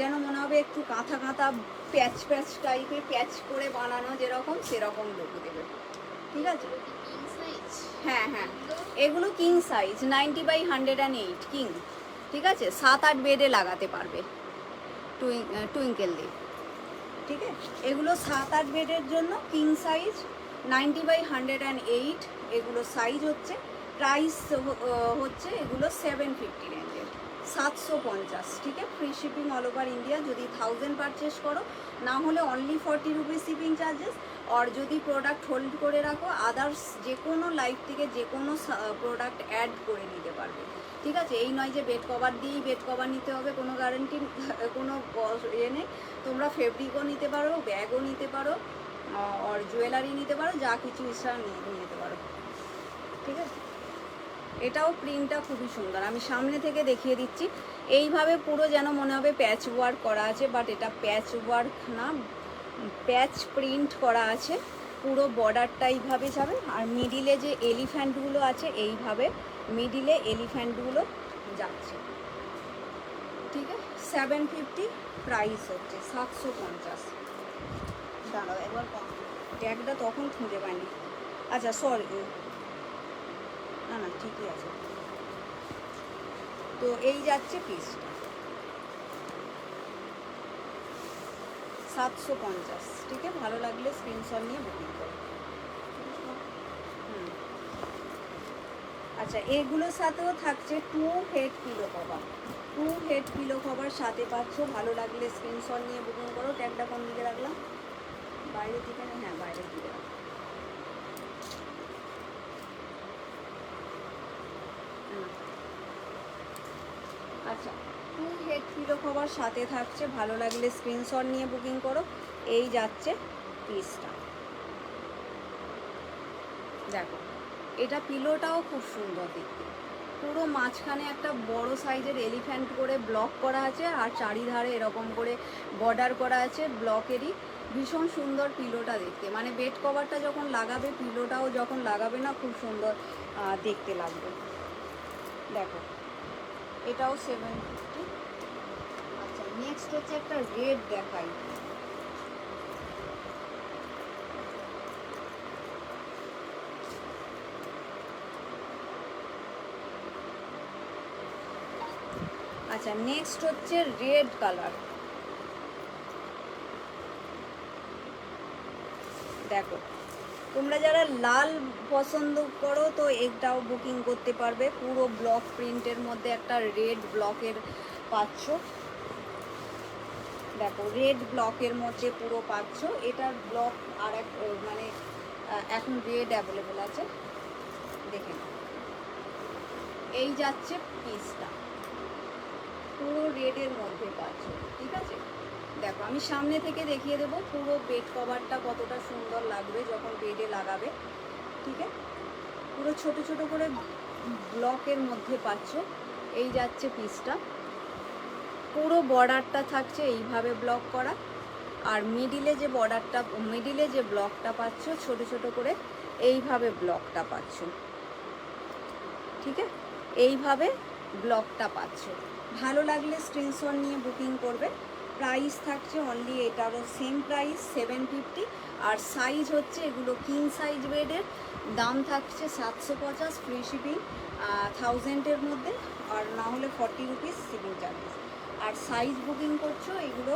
যেন মনে হবে একটু কাঁথা কাঁথা প্যাচ প্যাচ টাইপের, প্যাচ করে বানানো যেরকম, সেরকম লুক দেবে, ঠিক আছে। হ্যাঁ হ্যাঁ, এগুলো কিং সাইজ 90/108 কিং, ঠিক আছে। 7-8 বেডে লাগাতে পারবে টুইঙ্কেল দিয়ে, ঠিক আছে। এগুলো 7-8 বেডের জন্য কিং সাইজ 90/108 এগুলো সাইজ হচ্ছে। প্রাইস হচ্ছে এগুলো 750 রেঞ্জের, 750, ঠিক আছে। Free shipping all over India যদি 1000 পারচেস করো, না হলে অনলি 40 রুপিস শিপিং চার্জেস। আর যদি প্রোডাক্ট হোল্ড করে রাখো, আদার্স যে কোনো লাইভ থেকে যে কোনো প্রোডাক্ট অ্যাড করে নিতে পারবে, ঠিক আছে। এই নয় যে বেড কভার দিয়েই বেড কভার নিতে হবে, কোনো গ্যারেন্টি, কোনো ইয়ে নেই। তোমরা ফেব্রিকও নিতে পারো, ব্যাগও নিতে পারো, আর জুয়েলারি নিতে পারো, যা কিছু ইচ্ছা নিয়ে নিতে পারো, ঠিক আছে। এটাও প্রিন্টটা খুবই সুন্দর, আমি সামনে থেকে দেখিয়ে দিচ্ছি। এইভাবে পুরো যেন মনে হবে প্যাচ ওয়ার্ক করা আছে, বাট এটা প্যাচ ওয়ার্ক না, প্যাচ প্রিন্ট করা আছে। পুরো বর্ডারটা এইভাবে যাবে, আর মিডিলে যে এলিফ্যান্টগুলো আছে, এইভাবে মিডিলে এলিফ্যান্টগুলো যাচ্ছে, ঠিক আছে। 750 প্রাইস হচ্ছে, 750। দাঁড়াও একবার, ট্যাগটা তখন খুঁজে পাইনি। আচ্ছা সরি, না না ঠিকই আছে। তো এই যাচ্ছে পিসটা 750, ঠিক আছে। ভালো লাগলে স্ক্রিনশট নিয়ে বুকিং করো। আচ্ছা, এগুলোর সাথেও থাকছে 2 head pillow cover, 2 head pillow cover সাথে পাচ্ছ। ভালো লাগলে স্ক্রিনশট নিয়ে বুকিং করো। ট্যাগটা কোন দিকে রাখলাম? বাইরের দিকে না? হ্যাঁ, বাইরের দিকে রাখলাম। আচ্ছা, 2 হেড পিলো কভার সাথে থাকছে। ভালো লাগলে স্ক্রিনশট নিয়ে বুকিং করো। এই যাচ্ছে পিসটা, দেখো। এটা পিলোটাও খুব সুন্দর দেখতে, পুরো মাঝখানে একটা বড় সাইজের এলিফ্যান্ট করে ব্লক করা আছে, আর চারিধারে এরকম করে বর্ডার করা আছে ব্লকেরই। ভীষণ সুন্দর পিলোটা দেখতে, মানে বেড কভারটা যখন লাগাবে, পিলোটাও যখন লাগাবে না, খুব সুন্দর দেখতে লাগবে। দেখো, এটাও 750। আচ্ছা, নেক্সট হচ্ছে একটা রেড দেখাই। আচ্ছা, নেক্সট হচ্ছে রেড কালার। দেখো, তোমরা যারা লাল পছন্দ করো তো এটাও বুকিং করতে পারবে। পুরো ব্লক প্রিন্টের মধ্যে একটা রেড ব্লকের পাচ্ছ, দেখো রেড ব্লকের মধ্যে পুরো পাচ্ছ। এটার ব্লক আর এক মানে এখন রেড অ্যাভেলেবেল আছে, দেখে নাও। এই যাচ্ছে পিসটা, পুরো রেডের মধ্যে পাচ্ছ, ঠিক আছে। দেখো আমি সামনে থেকে দেখিয়ে দেবো পুরো বেড কভারটা কতটা সুন্দর লাগবে যখন বেডে লাগাবে, ঠিক আছে। পুরো ছোট ছোট করে ব্লকের মধ্যে পাচ্ছ। এই যাচ্ছে পিসটা, পুরো বর্ডারটা থাকছে এইভাবে ব্লক করা, আর মিডিলে যে বর্ডারটা, মিডিলে যে ব্লকটা পাচ্ছ ছোট ছোট করে এইভাবে ব্লকটা পাচ্ছ, ঠিক আছে। এইভাবে ব্লকটা পাচ্ছ। ভালো লাগলে স্ক্রিনশট নিয়ে বুকিং করবে। প্রাইস থাকছে অনলি, এটারও সেম প্রাইস 750। আর সাইজ হচ্ছে এগুলো কিং সাইজ বেডের, দাম থাকছে 750, ফ্রি শিপিং 1000-এর মধ্যে, আর না হলে 40 রুপিস শিপিং চার্জেস। আর সাইজ বুকিং করছো এগুলো,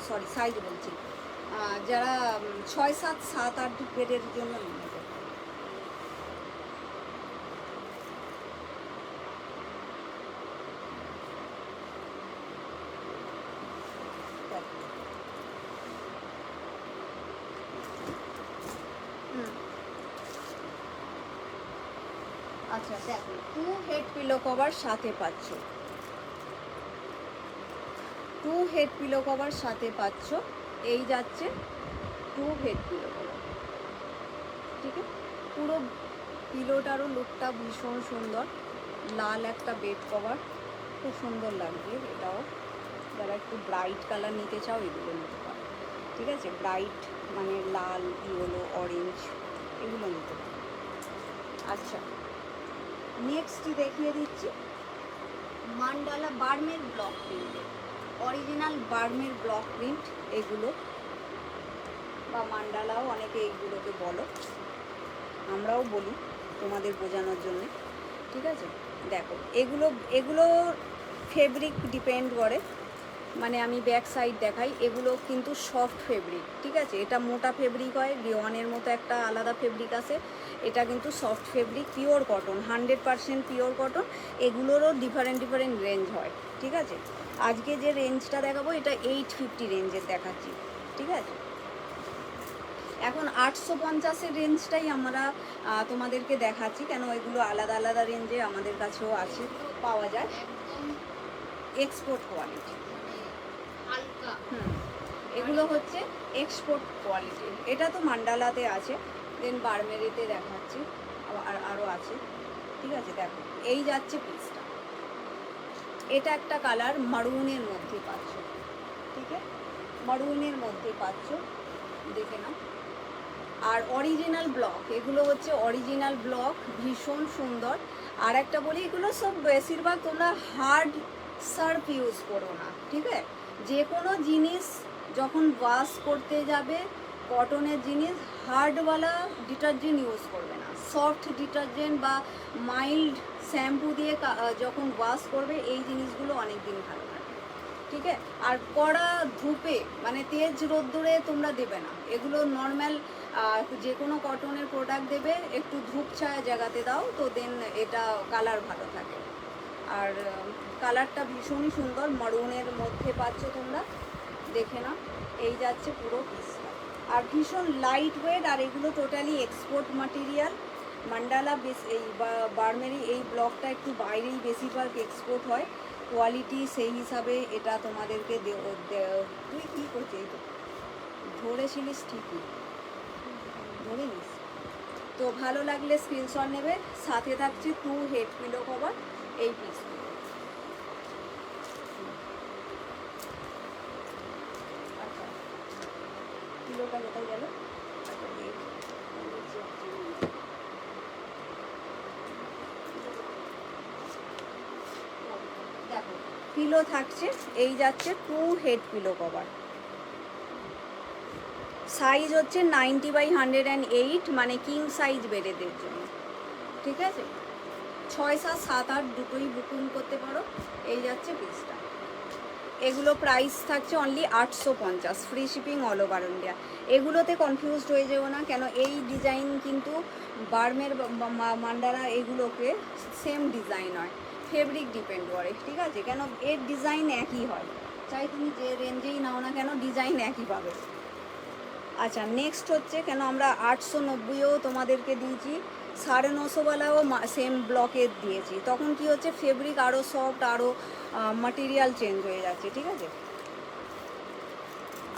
সরি সাইজ বলছি, যারা 6, 7, 7, 8 বেডের জন্য নিয়ে যাবে। আচ্ছা দেখো, 2 হেড পিলো কভার সাথে পাচ্ছ, 2 হেড পিলো কভার সাথে পাচ্ছ। এই যাচ্ছে 2 হেড পিলো কভার, ঠিক আছে। পুরো পিলোটারও লুকটা ভীষণ সুন্দর, লাল একটা বেড কভার, খুব সুন্দর লাগবে। এটাও যারা একটু ব্রাইট কালার নিতে চাও এগুলো নিতে পারো, ঠিক আছে। ব্রাইট মানে লাল, ইয়েলো, অরেঞ্জ এগুলো নিতে পারো। আচ্ছা নেক্সট দেখিয়ে দিচ্ছি মান্ডালা বার্মের ব্লক প্রিন্টের, অরিজিনাল বার্মের ব্লক প্রিন্ট এগুলো, বা মান্ডালাও অনেকে এইগুলোকে বলো, আমরাও বলি তোমাদের বোঝানোর জন্য, ঠিক আছে। দেখো এগুলো এগুলো ফেব্রিক ডিপেন্ড করে, মানে আমি ব্যাক সাইড দেখাই, এগুলো কিন্তু সফট ফেব্রিক, ঠিক আছে। এটা মোটা ফেব্রিক হয়, রিওয়ানের মতো একটা আলাদা ফেব্রিক আছে, এটা কিন্তু soft fabric, pure cotton, 100% pure cotton. এগুলোরও ডিফারেন্ট ডিফারেন্ট রেঞ্জ হয়, ঠিক আছে। আজকে যে রেঞ্জটা দেখাবো এটা 850 রেঞ্জের দেখাচ্ছি, ঠিক আছে। এখন 850-এর রেঞ্জটাই আমরা তোমাদেরকে দেখাচ্ছি, কেন এগুলো আলাদা আলাদা রেঞ্জে আমাদের কাছেও আছে, পাওয়া যায়, এক্সপোর্ট কোয়ালিটি। এগুলো হচ্ছে এক্সপোর্ট কোয়ালিটি। এটা তো মান্ডালাতে আছে, দেন বার্মেরিতে দেখাচ্ছি, আরও আছে, ঠিক আছে। দেখো এই যাচ্ছে পিসটা, এটা একটা কালার মারুনের মধ্যে পাচ্ছ, ঠিক আছে, মারুনের মধ্যে পাচ্ছ, দেখে নাও। আর অরিজিনাল ব্লক, এগুলো হচ্ছে অরিজিনাল ব্লক, ভীষণ সুন্দর। আর একটা বলি, এগুলো সব বেশিরভাগ তোমরা হার্ড সার্ফ ইউজ করো না, ঠিক আছে। যে কোনো জিনিস যখন ওয়াশ করতে যাবে, কটনের জিনিস হার্ডওয়ালা ডিটারজেন্ট ইউজ করবে না, সফট ডিটারজেন্ট বা মাইল্ড শ্যাম্পু দিয়ে যখন ওয়াশ করবে এই জিনিসগুলো অনেক দিন ভালো থাকে, ঠিক আছে। আর কড়া ধূপে মানে তেজ রোদ্দুরে তোমরা দেবে না এগুলো, নর্মাল যে কোনো কটনের প্রোডাক্ট দেবে একটু ধূপ ছায়া জায়গাতে দাও, তো দেন এটা কালার ভালো থাকে। আর কালারটা ভীষণই সুন্দর, মারুনের মধ্যে পাচ্ছ তোমরা, দেখে নাও। এই যাচ্ছে পুরো পিসটা, আর ভীষণ লাইট ওয়েট, আর এগুলো টোটালি এক্সপোর্ট মাটেরিয়াল। মান্ডালা এই বার্মেরি এই ব্লকটা একটু বাইরেই বেশিরভাগ এক্সপোর্ট হয়, কোয়ালিটি সেই হিসাবে এটা তোমাদেরকে তুই কী করছিস, এই তো ধরেছিলিস ঠিকই, ধরে নিস। তো ভালো লাগলে স্ক্রিনশট নেবে, সাথে থাকছে 2 হেড পিলো কভার এই পিস। আচ্ছা পিলোটা কোথায় গেল, দেখো পিলো থাকছে, এই যাচ্ছে 2 হেড পিলো কভার, সাইজ হচ্ছে 90/108, মানে কিং সাইজ বেডেদের জন্য, ঠিক আছে। 6, 7, 7, 8 দুটোই বুকিং করতে পারো। এই যাচ্ছে পিসটা, এগুলো প্রাইস থাকছে only 850, free shipping all over India. এগুলোতে কনফিউজড হয়ে যেও না, কেন এই ডিজাইন কিন্তু বার্মের মান্ডারা এগুলোকে সেম ডিজাইন হয়, ফেব্রিক ডিপেন্ড করে, ঠিক আছে? কেন এর ডিজাইন একই হয়, চাই তুমি যে রেঞ্জেই নাও না কেন ডিজাইন একই পাবে। আচ্ছা, নেক্সট হচ্ছে, কেন আমরা 890ও তোমাদেরকে দিয়েছি, 950ওয়ালাও সেম ব্লকের দিয়েছি, তখন কি হচ্ছে ফেব্রিক আরও সফট, আরও মাটেরিয়াল চেঞ্জ হয়ে যাচ্ছে, ঠিক আছে?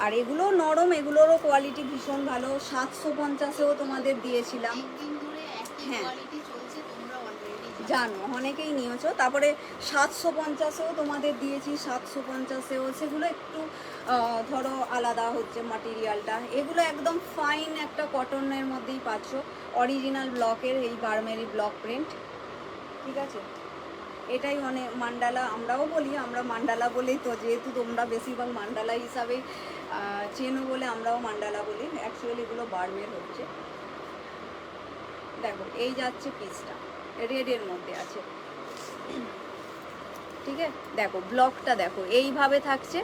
আর এগুলো নরম, এগুলোরও কোয়ালিটি ভীষণ ভালো। 750এও তোমাদের দিয়েছিলাম, হ্যাঁ জানো অনেকেই নিয়েছো। তারপরে 750এও তোমাদের দিয়েছি, 750এও, সেগুলো একটু ধরো আলাদা হচ্ছে মাটেরিয়ালটা। এগুলো একদম ফাইন একটা কটনের মধ্যেই পাচ্ছ, অরিজিনাল ব্লকের, এই বার্মেরি ব্লক প্রিন্ট, ঠিক আছে? এটাই অনেক মান্ডালা আমরাও বলি, আমরা মান্ডালা বলেই তো, যেহেতু তোমরা বেশিরভাগ মান্ডালা হিসাবে চেনো বলে আমরাও মান্ডালা বলি, অ্যাকচুয়ালি এগুলো বার্মের হচ্ছে। দেখো এই যাচ্ছে পিসটা, রেডের মধ্যে আছে, ঠিক আছে? দেখো ব্লকটা দেখো এইভাবে থাকছে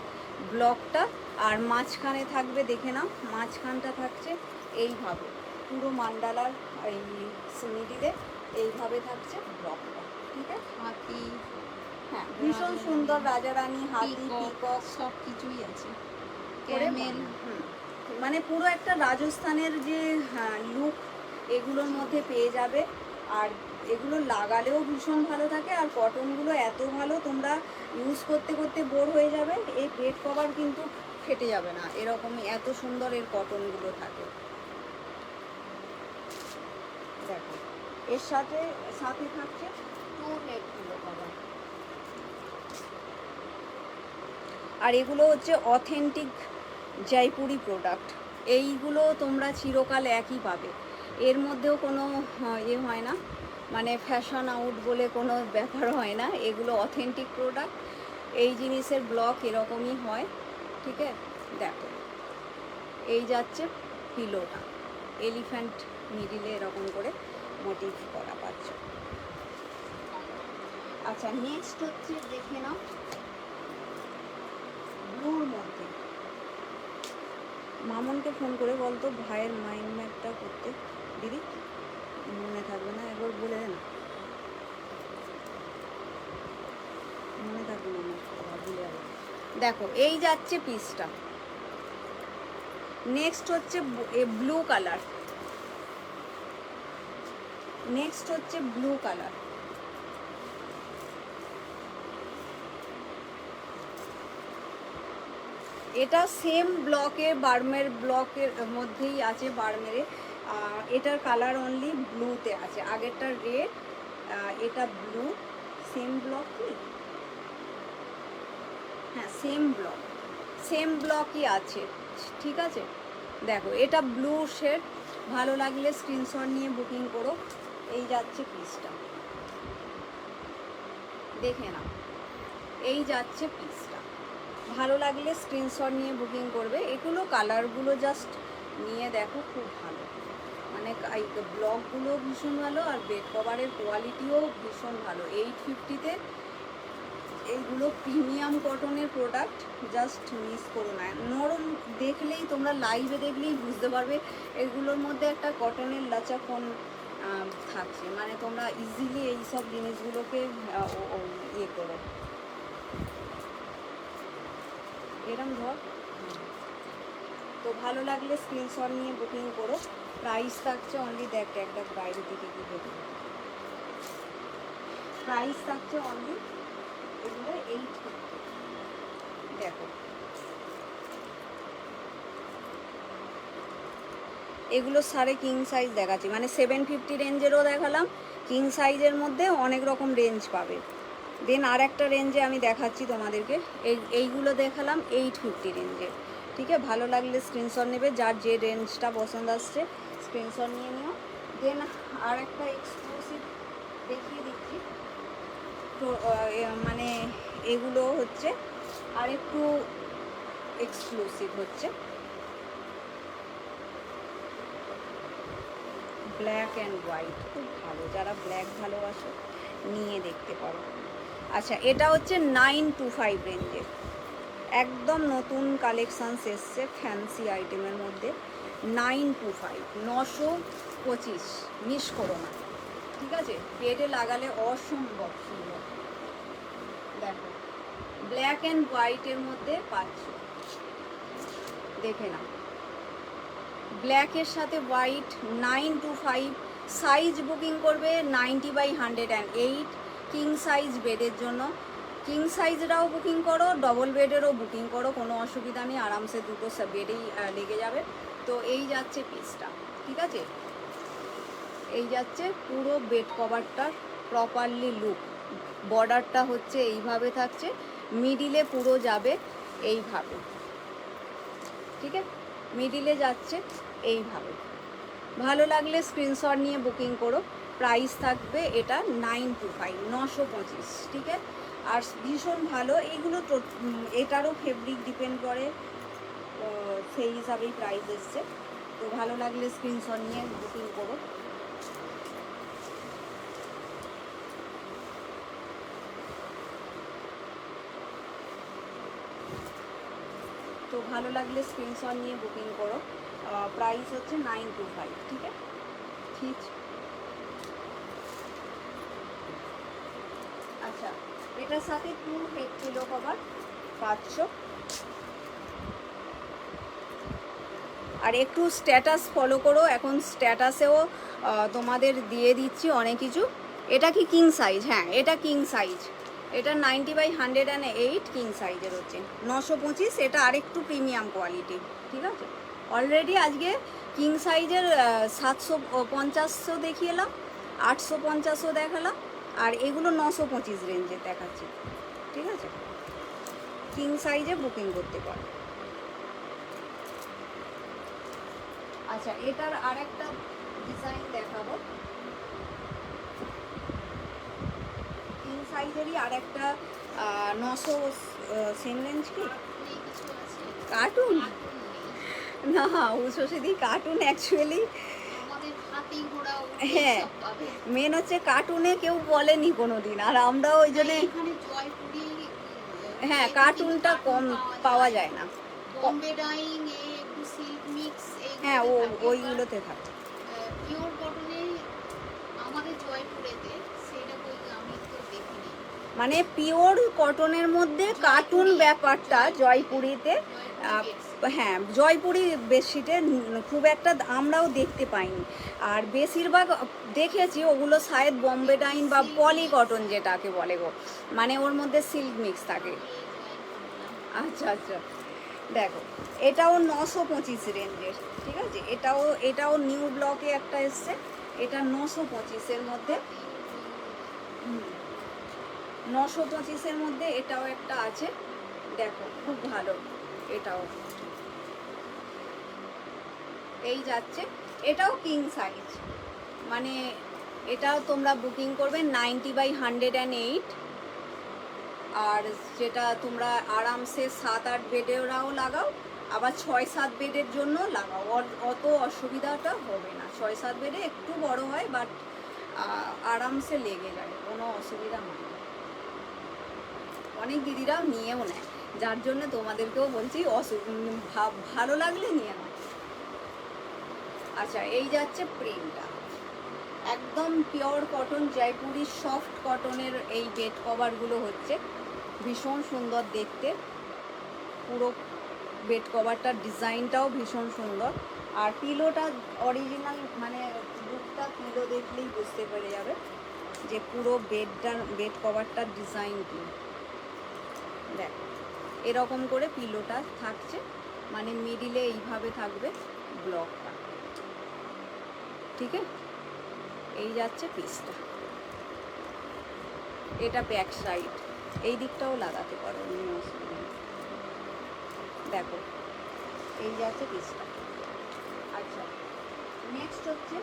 ব্লকটা, আর মাঝখানে থাকবে, দেখে নাও মাঝখানটা থাকছে এইভাবে, পুরো মান্ডালার এই মিডিলে এইভাবে থাকছে ব্লকটা, ঠিক আছে? হাতি, হ্যাঁ ভীষণ সুন্দর, রাজারানী, হাতি, পিকক সব কিছুই আছে, ক্যামেল, মানে পুরো একটা রাজস্থানের যে লুক এগুলোর মধ্যে পেয়ে যাবে। আর এগুলো লাগালেও ভীষণ ভালো থাকে, আর কটনগুলো এত ভালো, তোমরা ইউজ করতে করতে বোর হয়ে যাবে। এই বেড কভার কিন্তু ফেটে যাবে না, এরকমই এত সুন্দর এর কটনগুলো থাকে। দেখো এর সাথে সাথে থাকছে 2 হেড পিলো কভার, আর এগুলো হচ্ছে অথেন্টিক জয়পুরি প্রোডাক্ট। এইগুলো তোমরা চিরকাল একই পাবে, এর মধ্যেও কোনো হয় না, মানে ফ্যাশন আউট বলে কোনো ব্যাপার হয় না, এগুলো অথেন্টিক প্রোডাক্ট। এই জিনিসের ব্লক এরকমই হয়, ঠিক আছে? দেখো এই যাচ্ছে পিলোটা, এলিফ্যান্ট মিডিলে এরকম করে মোটিভ করা পাচ্ছ। আচ্ছা নেক্সট হচ্ছে, দেখে নাও ব্লুর মধ্যে। মামনকে ফোন করে বলতো ভাইয়ের মাইন্ড ম্যাপটা করতে, দিদি মনে থাকবে না, একবার বলে দে না, মনে থাকবে না আমার, ভুলে যাবে। দেখো এই যাচ্ছে পিসটা, নেক্সট হচ্ছে ব্লু কালার, নেক্সট হচ্ছে ব্লু কালার। এটা সেম ব্লকের, বার্মের ব্লকের মধ্যেই আছে, বার্মেরে। এটার কালার অনলি ব্লুতে আছে, আগেরটা রেড, এটা ব্লু, সেম ব্লক কি, হ্যাঁ সেম ব্লকই আছে, ঠিক আছে? দেখো এটা ব্লু শেড, ভালো লাগলে স্ক্রিনশট নিয়ে বুকিং করো। এই যাচ্ছে পিসটা, দেখে নাও এই যাচ্ছে পিসটা, ভালো লাগলে স্ক্রিনশট নিয়ে বুকিং করবে। এগুলো কালারগুলো জাস্ট নিয়ে দেখো, খুব ভালো, মানে ব্লকগুলো ভীষণ ভালো, আর বেড কভারের কোয়ালিটিও ভীষণ ভালো। 850-তে এইগুলো প্রিমিয়াম কটনের প্রোডাক্ট, জাস্ট মিস করো না। নরম, দেখলেই তোমরা লাইভে দেখলেই বুঝতে পারবে এগুলোর মধ্যে একটা কটনের লাচাপন থাকছে, মানে তোমরা ইজিলি এই সব জিনিসগুলোকে ইয়ে করো, এরম ধর। তো ভালো লাগলে স্ক্রিনশট নিয়ে বুকিং করো। প্রাইস থাকছে অনলি, দেখ একটা বাইরে থেকে কি দেখো, প্রাইস থাকছে অনলি এগুলো 850। দেখো এগুলো সাড়ে কিং সাইজ দেখাচ্ছি, মানে 750 রেঞ্জেরও দেখালাম, কিং সাইজের মধ্যে অনেক রকম রেঞ্জ পাবে। দেন আর একটা রেঞ্জে আমি দেখাচ্ছি তোমাদেরকে, এইগুলো দেখালাম 850 রেঞ্জে, ঠিক আছে? ভালো লাগলে স্ক্রিনশট নেবে, যার যে রেঞ্জটা পছন্দ আসছে স্ক্রিনশট নিয়ে নিও। দেন আর একটা এক্সক্লুসিভ দেখিয়ে দিচ্ছি, তো মানে এগুলো হচ্ছে আর একটু এক্সক্লুসিভ হচ্ছে, ব্ল্যাক অ্যান্ড হোয়াইট, খুব ভালো, যারা ব্ল্যাক ভালোবাসো নিয়ে দেখতে পারো। আচ্ছা এটা হচ্ছে 925 রেঞ্জের, একদম নতুন কালেকশানস এসছে ফ্যান্সি আইটেমের মধ্যে। 925, 925, মিস করো না, ঠিক আছে? বেডে লাগালে অসম্ভব সুন্দর। দেখো ব্ল্যাক অ্যান্ড হোয়াইটের মধ্যে পাচ্ছ, দেখে না, ব্ল্যাকের সাথে হোয়াইট। 925, সাইজ বুকিং করবে 90/108, কিং সাইজ বেডের জন্য। কিং সাইজটাও বুকিং করো, ডবল বেডেরও বুকিং করো, কোনো অসুবিধা নেই, আরামসে দুটো বেডেই লেগে যাবে। তো এই যাচ্ছে পিসটা, ঠিক আছে? এই যাচ্ছে পুরো বেড কভারটার প্রপারলি লুক। বর্ডারটা হচ্ছে এইভাবে থাকছে, মিডিলে পুরো যাবে এইভাবে, ঠিক আছে? মিডিলে যাচ্ছে এইভাবে। ভালো লাগলে স্ক্রিনশট নিয়ে বুকিং করো। প্রাইস থাকবে এটা 925, 925, ঠিক আছে? আর ভীষণ ভালো এইগুলো তো, এটারও ফেব্রিক ডিপেন্ড করে, সেই হিসাবেই প্রাইস এসছে। তো ভালো লাগলে স্ক্রিনশট নিয়ে বুকিং করো। তো ভালো লাগলে স্ক্রিনশট নিয়ে বুকিং করো। প্রাইস হচ্ছে 925, ঠিক আছে? ঠিক। আচ্ছা, এটার সাথে 2 হেড পিলো কভার পাচ্ছ। আর একটু স্ট্যাটাস ফলো করো, এখন স্ট্যাটাসেও তোমাদের দিয়ে দিচ্ছি অনেক কিছু। এটা কি কিং সাইজ? হ্যাঁ, এটা কিং সাইজ। এটা 90/108 কিং সাইজের হচ্ছে 925। এটা আরেকটু প্রিমিয়াম কোয়ালিটি, ঠিক আছে? অলরেডি আজকে কিং সাইজের 750 দেখিয়ে এলাম, 850ও দেখালাম, আর এগুলো 925 রেঞ্জে দেখাচ্ছি, ঠিক আছে? কিং সাইজে বুকিং করতে পারো। আচ্ছা, এটার আরেকটা ডিজাইন দেখাবো। কিং সাইজেরই আরেকটা 900 সেম রেঞ্জ কি কার্টুন না, উষসিদি কার্টুন অ্যাকচুয়ালি, হ্যাঁ মেন হচ্ছে কার্টুনে কেউ বলেনি কোনো দিন, আর আমরা ওই জন্য, হ্যাঁ কার্টুনটা কম পাওয়া যায় না, হ্যাঁ ওইগুলোতে থাকে। পিওর কটনে আমাদের জয়পুরেতে সেটা কই আমি তো দেখিনি, মানে পিওর কটনের মধ্যে কার্টুন ব্যাপারটা জয়পুরিতে, হ্যাঁ জয়পুরি বেডশিটে খুব একটা আমরাও দেখতে পাইনি। আর বেশিরভাগ দেখেছি ওগুলো শায়দ বোম্বে ডাইন বা পলি কটন যেটাকে বলে গো, মানে ওর মধ্যে সিল্ক মিক্স থাকে। আচ্ছা আচ্ছা, দেখো এটাও 925 রেঞ্জের, ঠিক আছে? এটাও নিউ ব্লকে একটা এসছে, এটা 925-এর মধ্যে, 925-এর মধ্যে এটাও একটা আছে, দেখো খুব ভালো। এটাও এই যাচ্ছে, এটাও কিং সাইজ, মানে এটাও তোমরা বুকিং করবে 90/108। আর যেটা তোমরা আরামসে 7-8 বেডেরাও লাগাও, আবার 6-7 বেডের জন্য লাগাও, অত অসুবিধাটা হবে না। 6-7 বেডে একটু বড় হয়, বাট আরামসে লেগে যায়, কোনো অসুবিধা হয় না। অনেক দিদিরাও নিয়েও নেয়, যার জন্য তোমাদেরকেও বলছি ভালো লাগলে নিয়ে নাও। আচ্ছা, এই যাচ্ছে প্রিন্টটা, একদম পিওর কটন জয়পুরি সফট কটনের এই বেড কভারগুলো হচ্ছে ভীষণ সুন্দর দেখতে। পুরো বেড কভারটার ডিজাইনটাও ভীষণ সুন্দর, আর পিলোটা অরিজিনাল, মানে লুকটা পিলো দেখলেই বুঝতে পেরে যাবে যে পুরো বেড কভারটার ডিজাইন কি। দেখ এরকম করে পিলোটা থাকছে, মানে মিডিলে এইভাবে থাকবে ব্লকটা, ঠিক আছে? এই যাচ্ছে পিসটা, এটা ব্যাক সাইড, এই দিকটাও লাগাতে পারো, অসুবিধা নেই। দেখো এই যাচ্ছে পিসটা। আচ্ছা, নেক্সট হচ্ছে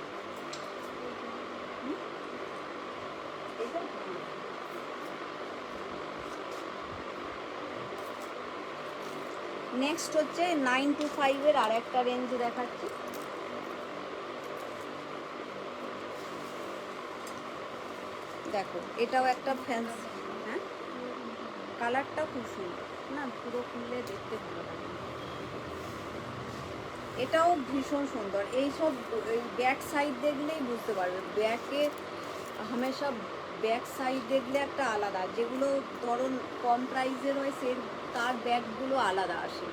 এটা, নেক্সট হচ্ছে 925-এর আর একটা রেঞ্জ দেখাচ্ছি। দেখো এটাও একটা ফ্যান্সি, হ্যাঁ কালারটা খুব সুন্দর, না পুরো খুললে দেখতে ভালো লাগে। এটাও ভীষণ সুন্দর। এইসব ব্যাক সাইড দেখলেই বুঝতে পারবে, ব্যাকে হামেশা ব্যাক সাইড দেখলে একটা আলাদা, যেগুলো ধরুন কম প্রাইসের হয় তার ব্যাগগুলো আলাদা আসে।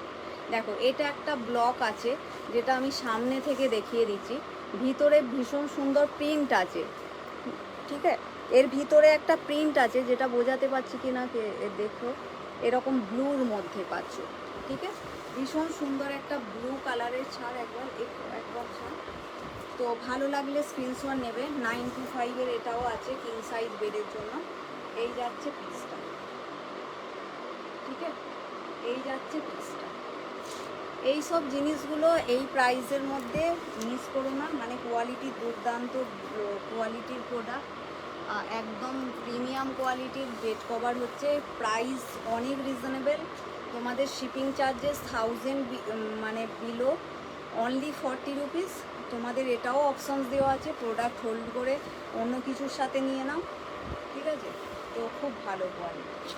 দেখো এটা একটা ব্লক আছে, যেটা আমি সামনে থেকে দেখিয়ে দিচ্ছি। ভিতরে ভীষণ সুন্দর প্রিন্ট আছে, ঠিক আছে? এর ভিতরে একটা প্রিন্ট আছে, যেটা বোঝাতে পারছি কি না দেখো, এরকম ব্লুর মধ্যে পাচ্ছ, ঠিক আছে? ভীষণ সুন্দর একটা ব্লু কালারের ছাড়, একবার ছাড়। তো ভালো লাগলে স্ক্রিনশট নেবে। 925-এর এটাও আছে কিং সাইজ বেডের জন্য। এই যাচ্ছে পিসটা, ঠিক আছে? এই যাচ্ছে পিসটা। এই সব জিনিসগুলো এই প্রাইসের মধ্যে মিস করো না, মানে কোয়ালিটি দুর্দান্ত কোয়ালিটির প্রোডাক্ট, একদম প্রিমিয়াম কোয়ালিটির বেড কভার হচ্ছে। প্রাইস অনেক রিজনেবল। তোমাদের শিপিং চার্জেস 1000 মানে বিলো, অনলি 40 রুপিস। তোমাদের এটাও অপশনস দেওয়া আছে, প্রোডাক্ট হোল্ড করে অন্য কিছুর সাথে নিয়ে নাও, ঠিক আছে? তো খুব ভালো কোয়ালিটি।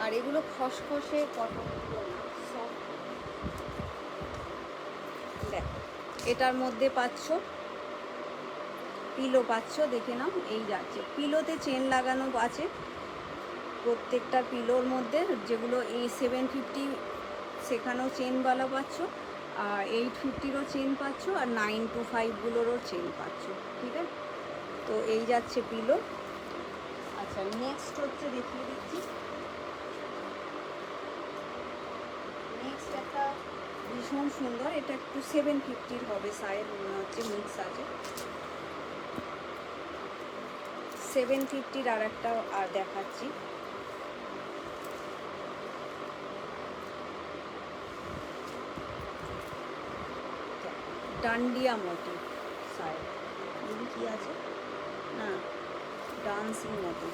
আর এগুলো খসখসে কটনগুলো না, সফট। দেখো এটার মধ্যে পাচ্ছ পিলো, পাচ্ছ, দেখে নাও। এই যাচ্ছে পিলোতে চেন লাগানো আছে প্রত্যেকটা পিলোর মধ্যে, যেগুলো এই 750 সেখানেও চেনওয়ালা পাচ্ছ, আর 850-রও চেন পাচ্ছ, আর 925গুলোরও চেন পাচ্ছ, ঠিক আছে? তো এই যাচ্ছে পিলো। আচ্ছা নেক্সট হচ্ছে দেখিয়ে দিচ্ছি। নেক্সট একটা ভীষণ সুন্দর, এটা একটু 750-র হবে সাইজ, মনে হচ্ছে মিক্স আছে। 750-র আর একটা আর দেখাচ্ছি। ডান্ডিয়া মোটিভ সাইড, এগুলি কি আছে না, ডান্সিং মোটিভ।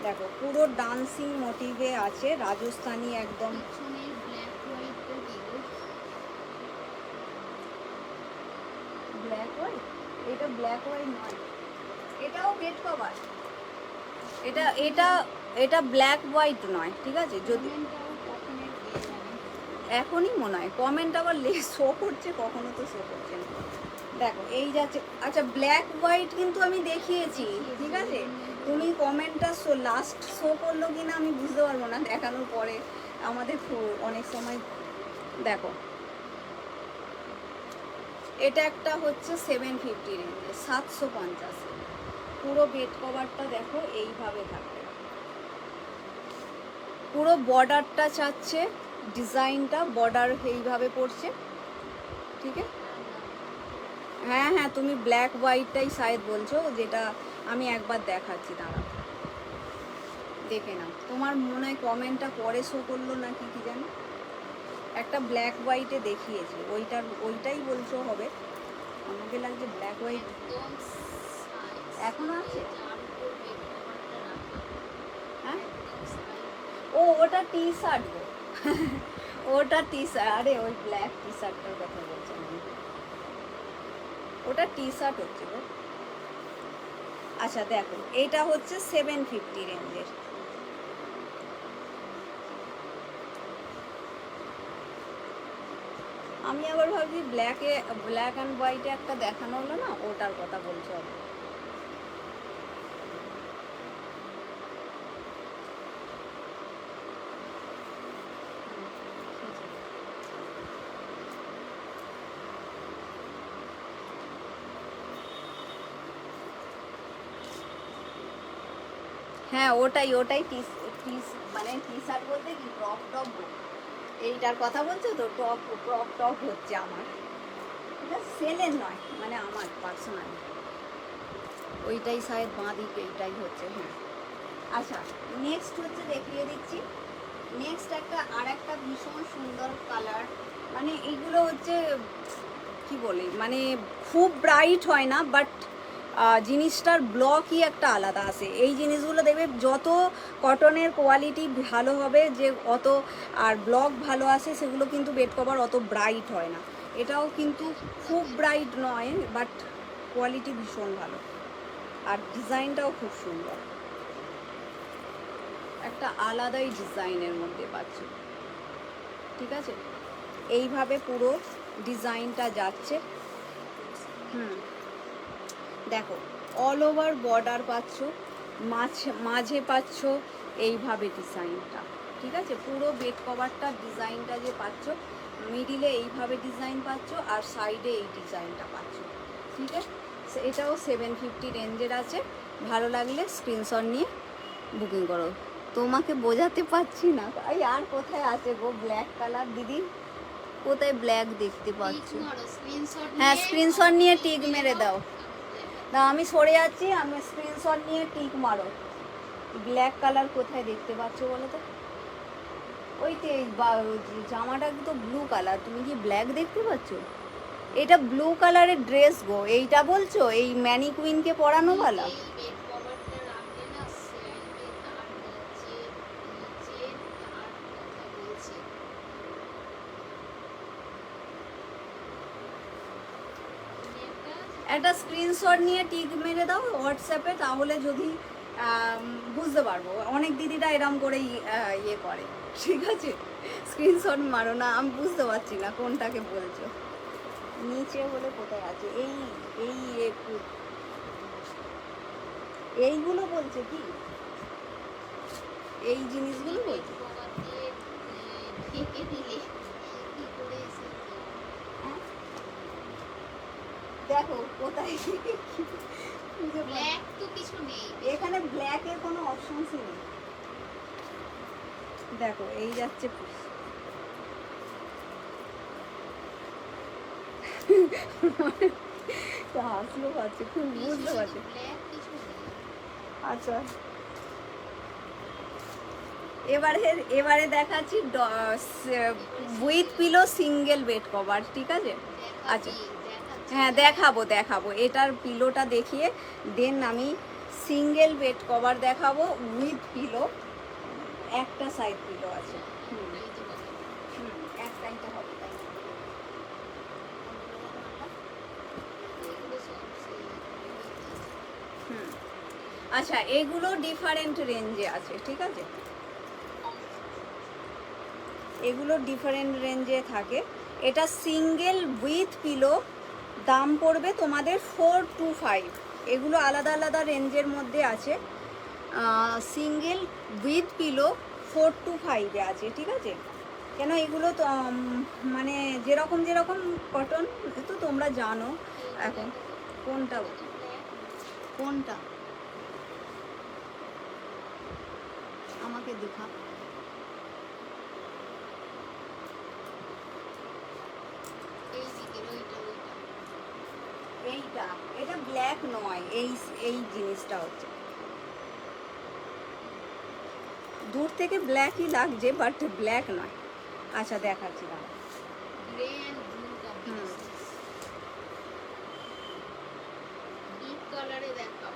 দেখো পুরো ডান্সিং মোটিভে আছে, রাজস্থানি একদম। পিছনের ব্ল্যাক হোয়াইটটা দিও। Black white? এটা ব্ল্যাক হোয়াইট নয়, এটাও বেড কভার। এটা এটা এটা ব্ল্যাক হোয়াইট নয়, ঠিক আছে? যদি কমেন্টটাও কখনের কে জানে। এখনই মনে হয় কমেন্ট আবার শো করছে, কখনো তো শো করছে না। দেখো এই যাচ্ছে। আচ্ছা ব্ল্যাক হোয়াইট কিন্তু আমি দেখিয়েছি, ঠিক আছে? তুমি কমেন্টটা লাস্ট শো করলো কি না আমি বুঝতে পারবো না, দেখানোর পরে আমাদের অনেক সময়। দেখো এটা একটা হচ্ছে 750 রেঞ্জে, 750। পুরো বেড কভারটা দেখো এইভাবে থাকবে, পুরো বর্ডারটা চাচ্ছে, ডিজাইনটা বর্ডার এইভাবে পড়ছে, ঠিক আছে? হ্যাঁ হ্যাঁ, তুমি ব্ল্যাক হোয়াইটটাই শায়দ বলছো, যেটা আমি একবার দেখাচ্ছি, দাঁড়াও দেখে নাও। তোমার মনে হয় কমেন্টটা পরে শো করলো না কি কি জানি, একটা ব্ল্যাক হোয়াইটে দেখিয়েছি, ওইটাই বলছো হবে। আমাকে লাগছে ব্ল্যাক হোয়াইট একদম size এখনো আছে। যার উপর বেড কভারটা রাখা। হ্যাঁ, একদম size। ও ওটা টি শার্ট গো, ওটা টি শার্ট, আরে ওই ব্ল্যাক টি শার্টটার কথা বলছি আমি, ওটা টি শার্ট হচ্ছে গো। আচ্ছা দেখো এটা হচ্ছে 750 রেঞ্জের। আমি আবার ভাবছি ব্ল্যাক অ্যান্ড হোয়াইটে একটা দেখানো হলো না, ওটার কথা বলছো আমি। হ্যাঁ ওটাই মানে টি শার্ট বলতে কি ক্রপ টপ, এইটার কথা বলছো তো? ক্রপ টপ হচ্ছে আমার, এটা সেলের নয়, মানে আমার পার্সোনাল, ওইটাই শায়দ বাঁ দিকে এইটাই হচ্ছে। হ্যাঁ আচ্ছা নেক্সট হচ্ছে দেখিয়ে দিচ্ছি। নেক্সট আর একটা ভীষণ সুন্দর কালার, মানে এইগুলো হচ্ছে কি বলি, মানে খুব ব্রাইট হয় না, বাট জিনিসটার ব্লকই একটা আলাদা আসে। এই জিনিসগুলো দেখবে যত কটনের কোয়ালিটি ভালো হবে, যে অত আর ব্লক ভালো আসে, সেগুলো কিন্তু বেড কভার অত ব্রাইট হয় না। এটাও কিন্তু খুব ব্রাইট নয়, বাট কোয়ালিটি ভীষণ ভালো, আর ডিজাইনটাও খুব সুন্দর, একটা আলাদাই ডিজাইনের মধ্যে পাচ্ছ। ঠিক আছে, এইভাবে পুরো ডিজাইনটা যাচ্ছে। দেখো অল ওভার বর্ডার পাচ্ছ, মাঝে পাচ্ছ এইভাবে ডিজাইনটা। ঠিক আছে, পুরো বেড কভারটার ডিজাইনটা যে পাচ্ছ, মিডিলে এইভাবে ডিজাইন পাচ্ছ, আর সাইডে এই ডিজাইনটা পাচ্ছ। ঠিক আছে, এটাও 750 রেঞ্জের আছে। ভালো লাগলে স্ক্রিনশট নিয়ে বুকিং করো। তোমাকে বোঝাতে পারছি না, এই আর কোথায় আছে গো ব্ল্যাক কালার দিদি, কোথায় ব্ল্যাক দেখতে পাচ্ছ? হ্যাঁ, স্ক্রিনশট নিয়ে টিক মেরে দাও। না আমি সরে যাচ্ছি, আমি স্ক্রিনশট নিয়ে টিক মারো। ব্ল্যাক কালার কোথায় দেখতে পাচ্ছ বলো তো? ওই তো জামাটা তো ব্লু কালার, তুমি কি ব্ল্যাক দেখতে পাচ্ছ? এটা ব্লু কালারের ড্রেস গো, এইটা বলছো এই ম্যানিকুইনকে পরানো বালা? একটা স্ক্রিনশট নিয়ে টিক মেরে দাও হোয়াটসঅ্যাপে, তাহলে যদি বুঝতে পারবো। অনেক দিদিরা এরম করে ইয়ে করে। ঠিক আছে, স্ক্রিনশট মারো না, আমি বুঝতে পারছি না কোনটাকে বলছো। নিচে হলে কোথায় আছে? এই একটু এইগুলো বলছে কি, এই জিনিসগুলো বলছে? দেখো কোথায়, ব্ল্যাক তো কিছু নেই এখানে ব্ল্যাকের কোনো অপশনসই নেই। দেখো এই যাচ্ছে হাসলো পাচ্ছে, খুব বুঝতে পারছি। ব্ল্যাক কিছু নেই। আচ্ছা, এবারে দেখাচ্ছি with pillow single bed cover. ঠিক আছে, আচ্ছা হ্যাঁ দেখাবো। এটার পিলোটা দেখিয়ে দেন আমি সিঙ্গেল বেড কভার দেখাবো উইথ পিলো। একটা সাইড পিলো আছে, একটাইটা হবে তাই না? আচ্ছা, এগুলো ডিফারেন্ট রেঞ্জে আছে। ঠিক আছে, এগুলো ডিফারেন্ট রেঞ্জে থাকে। এটা সিঙ্গেল উইথ পিলো, দাম পড়বে তোমাদের 425। এগুলো আলাদা আলাদা রেঞ্জের মধ্যে আছে। সিঙ্গেল উইথ পিলো 425-এ আছে। ঠিক আছে, কেন এগুলো তো মানে যেরকম কটন তো তোমরা জানো। এখন কোনটা আমাকে দেখা। এটা ব্ল্যাক নয়, এই জিনিসটা হচ্ছে দূর থেকে ব্ল্যাকই লাগছে, বাট ব্ল্যাক নয়। আচ্ছা দেখাচ্ছি না। Grey and blue combination, deep কালারে দেখাও।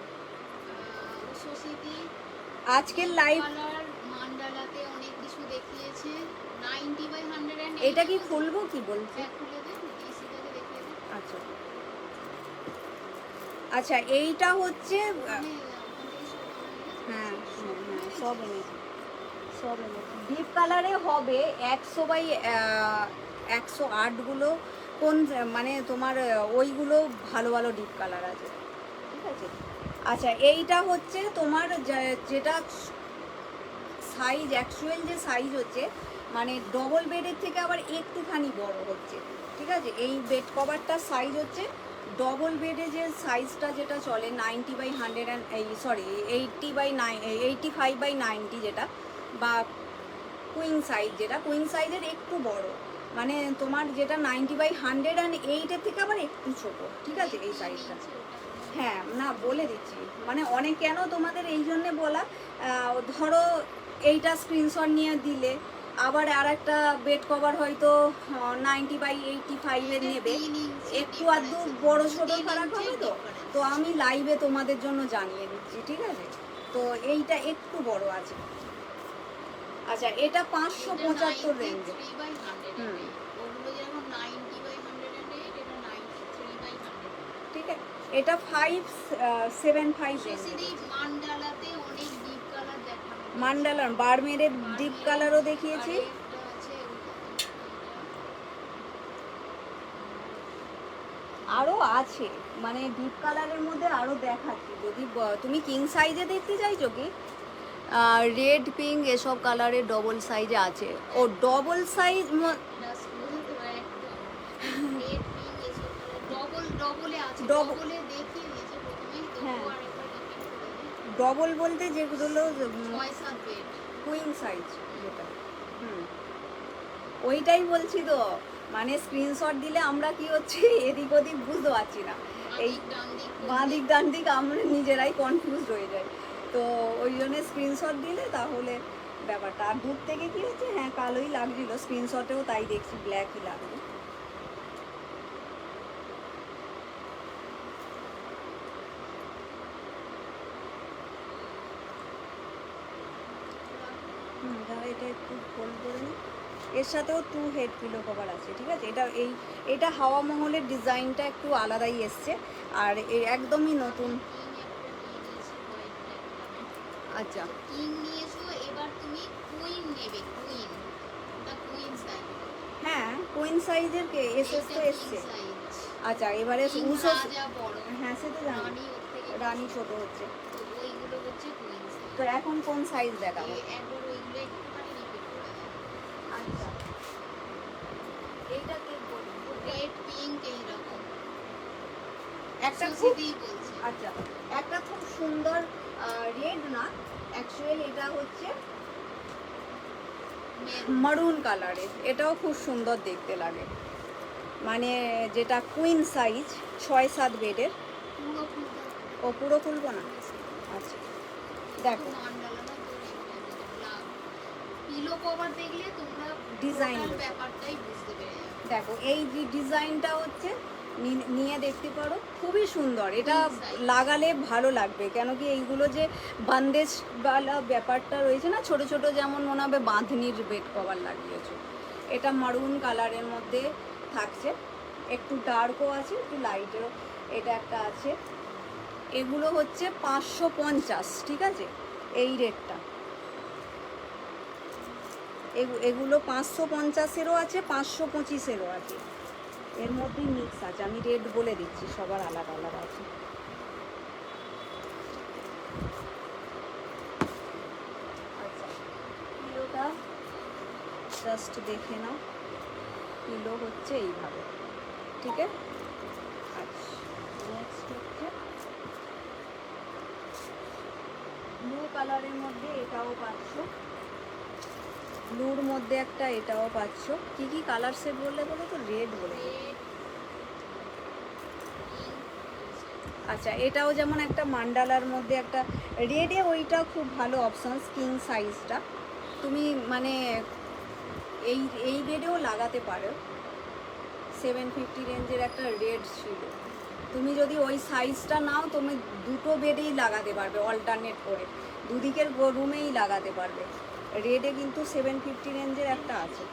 সুশীতি আজকের লাইভ কালার মান্ডালাতে অনেক কিছু দেখিয়েছে। 90/100 এটা কি খুলবো কি বলছে? খুলে দে, ডিসিটাকে দেখিয়ে দে। আচ্ছা আচ্ছা, এইটা হচ্ছে হ্যাঁ সব এনেছি। ডিপ কালারে হবে 100/108 কোন মানে তোমার ওইগুলো ভালো ডিপ কালার আছে। ঠিক আছে, আচ্ছা এইটা হচ্ছে তোমার যেটা সাইজ, অ্যাকচুয়াল যে সাইজ হচ্ছে মানে ডবল বেডের থেকে আবার একটুখানি বড় হচ্ছে। ঠিক আছে, এই বেড কভারটার সাইজ হচ্ছে ডবল বেডে যে সাইজটা যেটা চলে 90/100 85/90, যেটা বা কুইন সাইজ, যেটা কুইন সাইজের একটু বড়, মানে তোমার যেটা 90/108-এর থেকে আবার একটু ছোট। ঠিক আছে, এই সাইজটা হ্যাঁ না বলে দিচ্ছি, মানে অনেক কেন তোমাদের এই জন্যে বলা। ধরো এইটা স্ক্রিনশট নিয়ে দিলে, আবার আর একটা বেড কভার হয়তো 90/85-এর নেবে, একটু আধটু বড় ছোট ফারাক হবে। তো আমি লাইভে তোমাদের জন্য জানিয়ে দিচ্ছি। ঠিক আছে, তো এইটা একটু বড় আছে। আচ্ছা, এটা 575 রেঞ্জে। ঠিক আছে, এটা 575 সুশ্রী মান্ডালাতে অনেক ডিপ কালার দেখানো হয়েছে। মান্ডালার বারমেরের ডিপ কালারও দেখিয়েছি। আর একটা আছে আরও আছে, মানে ডিপ কালারের মধ্যে আরও দেখাচ্ছি। যদি তুমি কিং সাইজে দেখতে চাইছো কি, রেড পিঙ্ক এসব কালারের ডবল সাইজে আছে। ও ডবল সাইজ ডবলে আছে, Double- ডবলে দেখিয়ে দিয়েছে প্রথমেই, হ্যাঁ। তবুও আরেকবার রিপিট করে দিই। ডবল বলতে যেগুলো 6-7 বেড। কুইন সাইজ যেটা, ওইটাই বলছি তো। মানে স্ক্রিনশট দিলে আমরা কি হচ্ছে এদিক ওদিক বুঝতে পারছি না, এই বাঁ দিক ডান দিক আমরা নিজেরাই কনফিউজ হয়ে যাই। তো ওই জন্য স্ক্রিনশট দিলে তাহলে ব্যাপারটা। আর দূর থেকে কি হচ্ছে, হ্যাঁ কালোই লাগছিল, স্ক্রিনশটেও তাই দেখছি ব্ল্যাকই লাগবে। তাহলে এটা একটু ফোল্ড করে নিই। এর সাথেও 2 হেড পিলো কভার আছে, ঠিক আছে। এটা হাওয়া মহলের ডিজাইনটা একটু আলাদাই এসছে, আর একদমই নতুন। আচ্ছা, কিং নিয়েছো, এবার তুমি কুইন নেবে। কুইন, এটা কুইন সাইজ। হ্যাঁ কুইন সাইজের এসএস তো এসছে। আচ্ছা এবারে উঁচু, রাজা বড়, হ্যাঁ সে তো জানি, রানী ওর থেকে রানী ছোট হচ্ছে। তো ওইগুলো হচ্ছে কুইন সাইজ। তো এখন কোন সাইজ দেখাবো? একবার ওইগুলো একটুখানি রিপিট করে দাও। আচ্ছা এইটা কি বলবো? রেড পিঙ্ক এইরকম একটা খুব, সুসিদি বলছে। আচ্ছা একটা খুব সুন্দর রেড না, অ্যাকচুয়ালি এটা হচ্ছে মারুন কালারের। এটাও খুব সুন্দর দেখতে লাগে, মানে যেটা কুইন সাইজ 6-7 বেডের। পুরো ফুলটা ও পুরো খুলবো না, আচ্ছা দেখো মান্ডালা না, তো লাভ পিলো কভার দেখলে তোমরা Design ডিজাইন বুঝতে ব্যাপারটাই বুঝতে পেরে যাবে। দেখো এই যে ডিজাইনটা হচ্ছে নিয়ে দেখতে পারো, খুবই সুন্দর। এটা লাগালে ভালো লাগবে, কেন কি এইগুলো যে বান্দেজ বালা ব্যাপারটা রয়েছে না, ছোট ছোট, যেমন মনে হবে বাঁধনির বেড কভার লাগিয়েছো। এটা মারুন কালারের মধ্যে থাকছে, একটু ডার্কও আছে একটু লাইটেরও, এটা একটা আছে। এগুলো হচ্ছে 550, ঠিক আছে এই রেটটা। এগুলো 550-এরও আছে, 525-এরও আছে, এর মধ্যে মিক্স আছে। আমি রেট বলে দিচ্ছি, সবার আলাদা আলাদা আছে। আচ্ছা পিলোটা জাস্ট দেখে নাও, পিলো হচ্ছে এইভাবে, ঠিক আছে। আচ্ছা নেক্সট হচ্ছে ব্লু কালারের মধ্যে, এটাও পাচ্ছ। ব্লুর মধ্যে একটা এটাও পাচ্ছ। কি কি কালার সেট বললে বলো তো? রেড বলে। আচ্ছা এটাও যেমন একটা মান্ডালার মধ্যে একটা রেডে, ওইটা খুব ভালো অপশান, কিং সাইজটা। তুমি মানে এই এই রেডেও লাগাতে পারো। 750 রেঞ্জের একটা রেড ছিল, তুমি যদি ওই সাইজটা নাও তুমি দুটো বেডেই লাগাতে পারবে, অল্টারনেট করে দুদিকের রুমেই লাগাতে পারবে। রেডে কিন্তু 750 রেঞ্জের একটা আছে,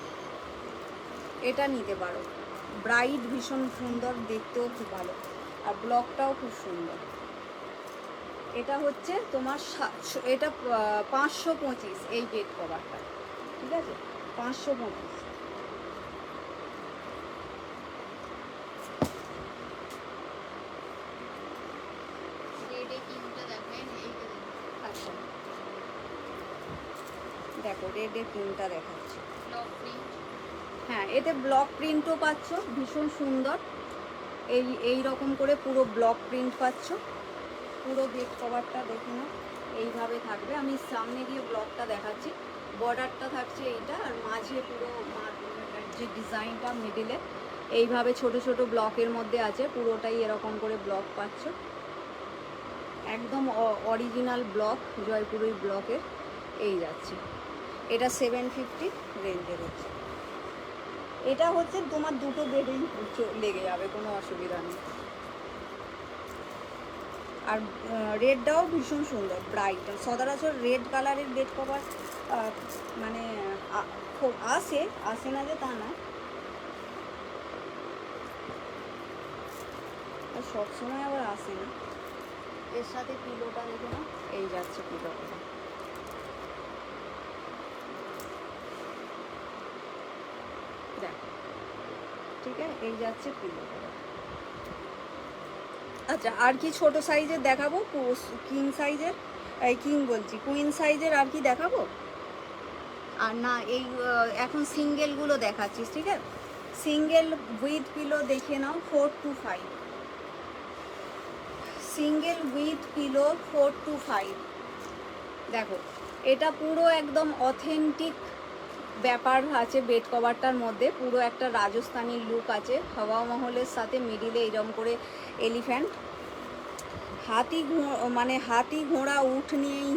এটা নিতে পারো। ব্রাইট, ভীষণ সুন্দর, দেখতেও খুব ভালো, আর ব্লকটাও খুব সুন্দর। এটা হচ্ছে তোমার এটা 525 এই বেড কভারটা, ঠিক আছে 525। রেডে কিংটা দেখেন, এইটা দেখেন। আচ্ছা দেখো রেডে পিঙ্কটা দেখাচ্ছি। ব্লক প্রিন্ট, হ্যাঁ এতে ব্লক প্রিন্টও পাচ্ছ, ভীষণ সুন্দর। এই রকম করে পুরো ব্লক প্রিন্ট পাচ্ছ। পুরো বেড কভারটা দেখে নাও, এইভাবে থাকবে। আমি সামনে গিয়ে ব্লকটা দেখাচ্ছি। বর্ডারটা থাকছে এইটা, আর মাঝে পুরো যে ডিজাইনটা মিডিলে এইভাবে ছোট ছোট ব্লকের মধ্যে আছে, পুরোটাই এরকম করে ব্লক পাচ্ছ। একদম অরিজিনাল ব্লক, জয়পুরের ব্লকের এই যাচ্ছে। এটা 750 রেঞ্জের হচ্ছে। এটা হচ্ছে তোমার দুটো বেডেই লেগে যাবে, কোনো অসুবিধা নেই। আর রেডটাও ভীষণ সুন্দর, ব্রাইট। সচরাচর রেড কালারের বেড কভার মানে খুব আসে না যে তা না। আর সবসময় আবার আসে না। এর সাথে পিলোটা দেখে না, এই যাচ্ছে পিলো কভার। দেখো, ঠিক আছে, এই যাচ্ছে পিলো কভার। আচ্ছা, আর কি ছোট সাইজের দেখাবো? কিং সাইজের, এই কিং বলছি, কুইন সাইজের আর কি দেখাবো? আর না, এই এখন সিঙ্গেলগুলো দেখাচ্ছি, ঠিক আছে? সিঙ্গেল উইথ পিলো দেখে নাও 4 to 5। Single with pillow 4 to 5। দেখো, এটা পুরো একদম অথেন্টিক ব্যাপার আছে বেড কভারটার মধ্যে, পুরো একটা রাজস্থানী লুক আছে। হাওয়া মহলের সাথে মিডিলে এরকম করে এলিফ্যান্ট, মানে হাতি ঘোড়া উঠ নিয়েই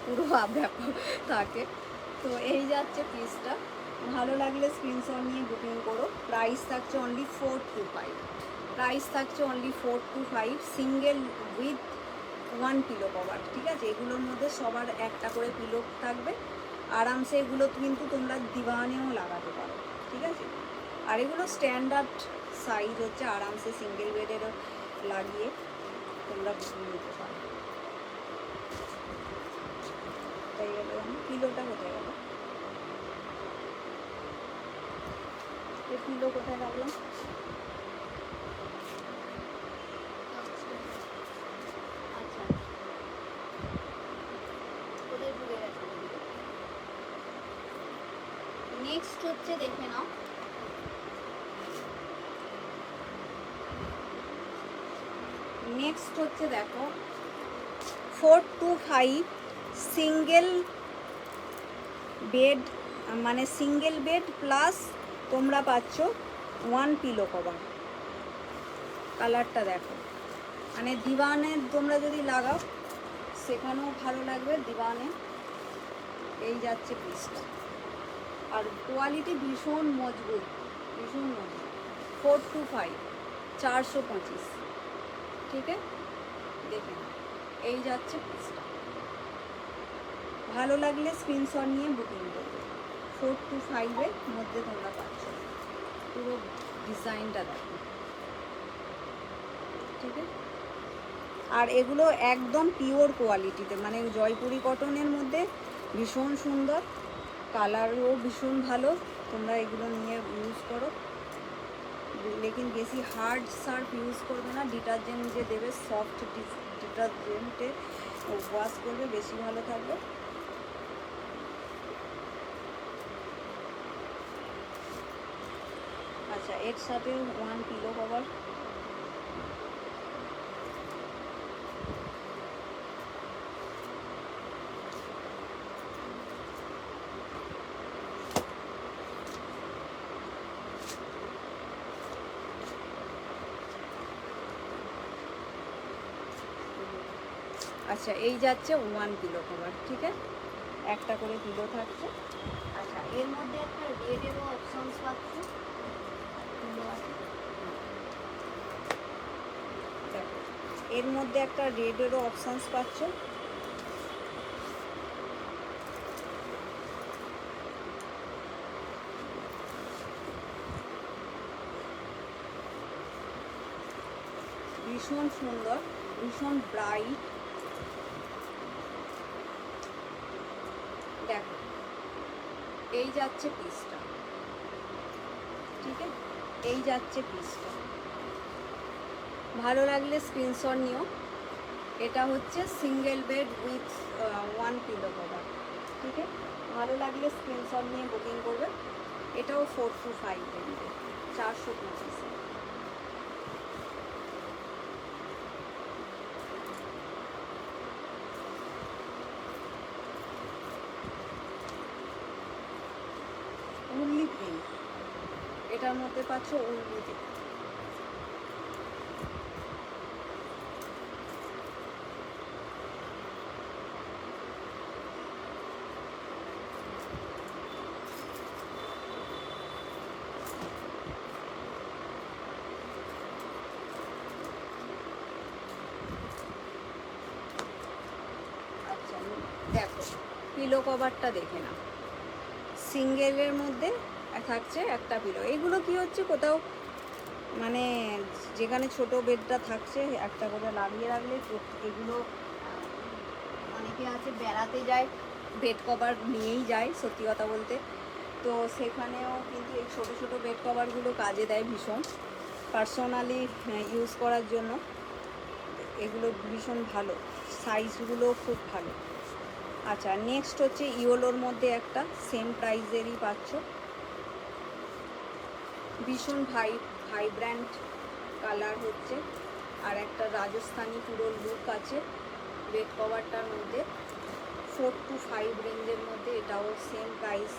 পুরো ব্যাপার থাকে। তো এই যাচ্ছে পিসটা। ভালো লাগলে স্ক্রিনশট নিয়ে বুকিং করো। প্রাইস থাকছে অনলি 4 to 5। প্রাইস থাকছে only 4 to 5, single with 1 pillow cover, ঠিক আছে? এগুলোর মধ্যে সবার একটা করে পিলো থাকবে। আরামসে এগুলো কিন্তু তোমরা দিওয়ানেও লাগাতে পারো, ঠিক আছে? আর এগুলো স্ট্যান্ডার্ড সাইজ হচ্ছে, আরামসে সিঙ্গেল বেডেরও লাগিয়ে তোমরা বুকিং নিতে পারো। তাই গেল, পিলোটা কোথায় গেল? এই পিলো কোথায় রাখলাম? আচ্ছা, কোথায় ঢুকে গেছে? নেক্সট হচ্ছে, দেখে নাও, নেক্সট হচ্ছে দেখো 4 to 5 সিঙ্গেল বেড, মানে সিঙ্গেল বেড প্লাস তোমরা পাচ্ছ 1 পিলো কভার। কালারটা দেখো, মানে দিওয়ানে তোমরা যদি লাগাও সেখানেও ভালো লাগবে, দিওয়ানে। এই যাচ্ছে পিসটা, আর কোয়ালিটি ভীষণ মজবুত, ভীষণ মজবুত। 4 to 5 425, ঠিক আছে? দেখে নাও, এই যাচ্ছে পিসটা। ভালো লাগলে স্ক্রিনশট নিয়ে বুকিং করবে। 4 to 5 এর মধ্যে তোমরা পাচ্ছ। পুরো ডিজাইনটা দেখো, ঠিক আছে? আর এগুলো একদম পিওর কোয়ালিটিতে, মানে জয়পুরি কটনের মধ্যে ভীষণ সুন্দর, কালারও ভীষণ ভালো। তোমরা এগুলো নিয়ে ইউজ করো, লেকিন বেশি হার্ড সার্ফ ইউজ করবে না। ডিটারজেন্ট যে দেবে, সফট ডিটারজেন্টে ওয়াশ করবে, বেশি ভালো থাকবে। আচ্ছা, এর সাথে 1 পিলো কভার। আচ্ছা, এই যাচ্ছে 1 পিলো কভার, ঠিক আছে? একটা করে পিলো থাকছে। আচ্ছা, এর মধ্যে একটা রেডেরও অপশনস পাচ্ছে, পিলো আছে। দেখো, এর মধ্যে একটা রেডেরও অপশনস পাচ্ছ। ভীষণ সুন্দর, ভীষণ ব্রাইট। দেখো, এই যাচ্ছে পিসটা, ঠিক আছে? এই যাচ্ছে পিসটা। ভালো লাগলে স্ক্রিনশট নিও। এটা হচ্ছে single bed with 1 pillow cover, ঠিক আছে? ভালো লাগলে স্ক্রিনশট নিয়ে বুকিং করবে। এটাও 4 to 5 দেবে, 425। উল্লি প্রিন্ট, এটার মধ্যে পাচ্ছ উল্লি প্রিন্ট। আচ্ছা, দেখো, পিলো কভারটা দেখে নাও। সিঙ্গেলের মধ্যে থাকছে একটা পিলো। এগুলো কি হচ্ছে, কোথাও মানে যেখানে ছোট বেডটা থাকছে একটা করে লাগিয়ে রাখলে এগুলো অনেকে আছে বেড়াতে যায় বেড কভার নিয়েই যায় সত্যি কথা বলতে, তো সেখানেও কিন্তু এই ছোটো ছোটো বেড কভারগুলো কাজে দেয় ভীষণ, পার্সোনালি ইউজ করার জন্য এগুলো ভীষণ ভালো, সাইজগুলো খুব ভালো। আচ্ছা নেক্সট হচ্ছে ইয়োলোর মধ্যে একটা সেম প্রাইজেরই পাচ্ছ, ভীষণ ভাইব্র্যান্ট কালার হচ্ছে, আর একটা রাজস্থানি পুরো লুক আছে বেড কভারটার মধ্যে, 4 to 5 রেঞ্জের মধ্যে, এটাও সেম প্রাইস,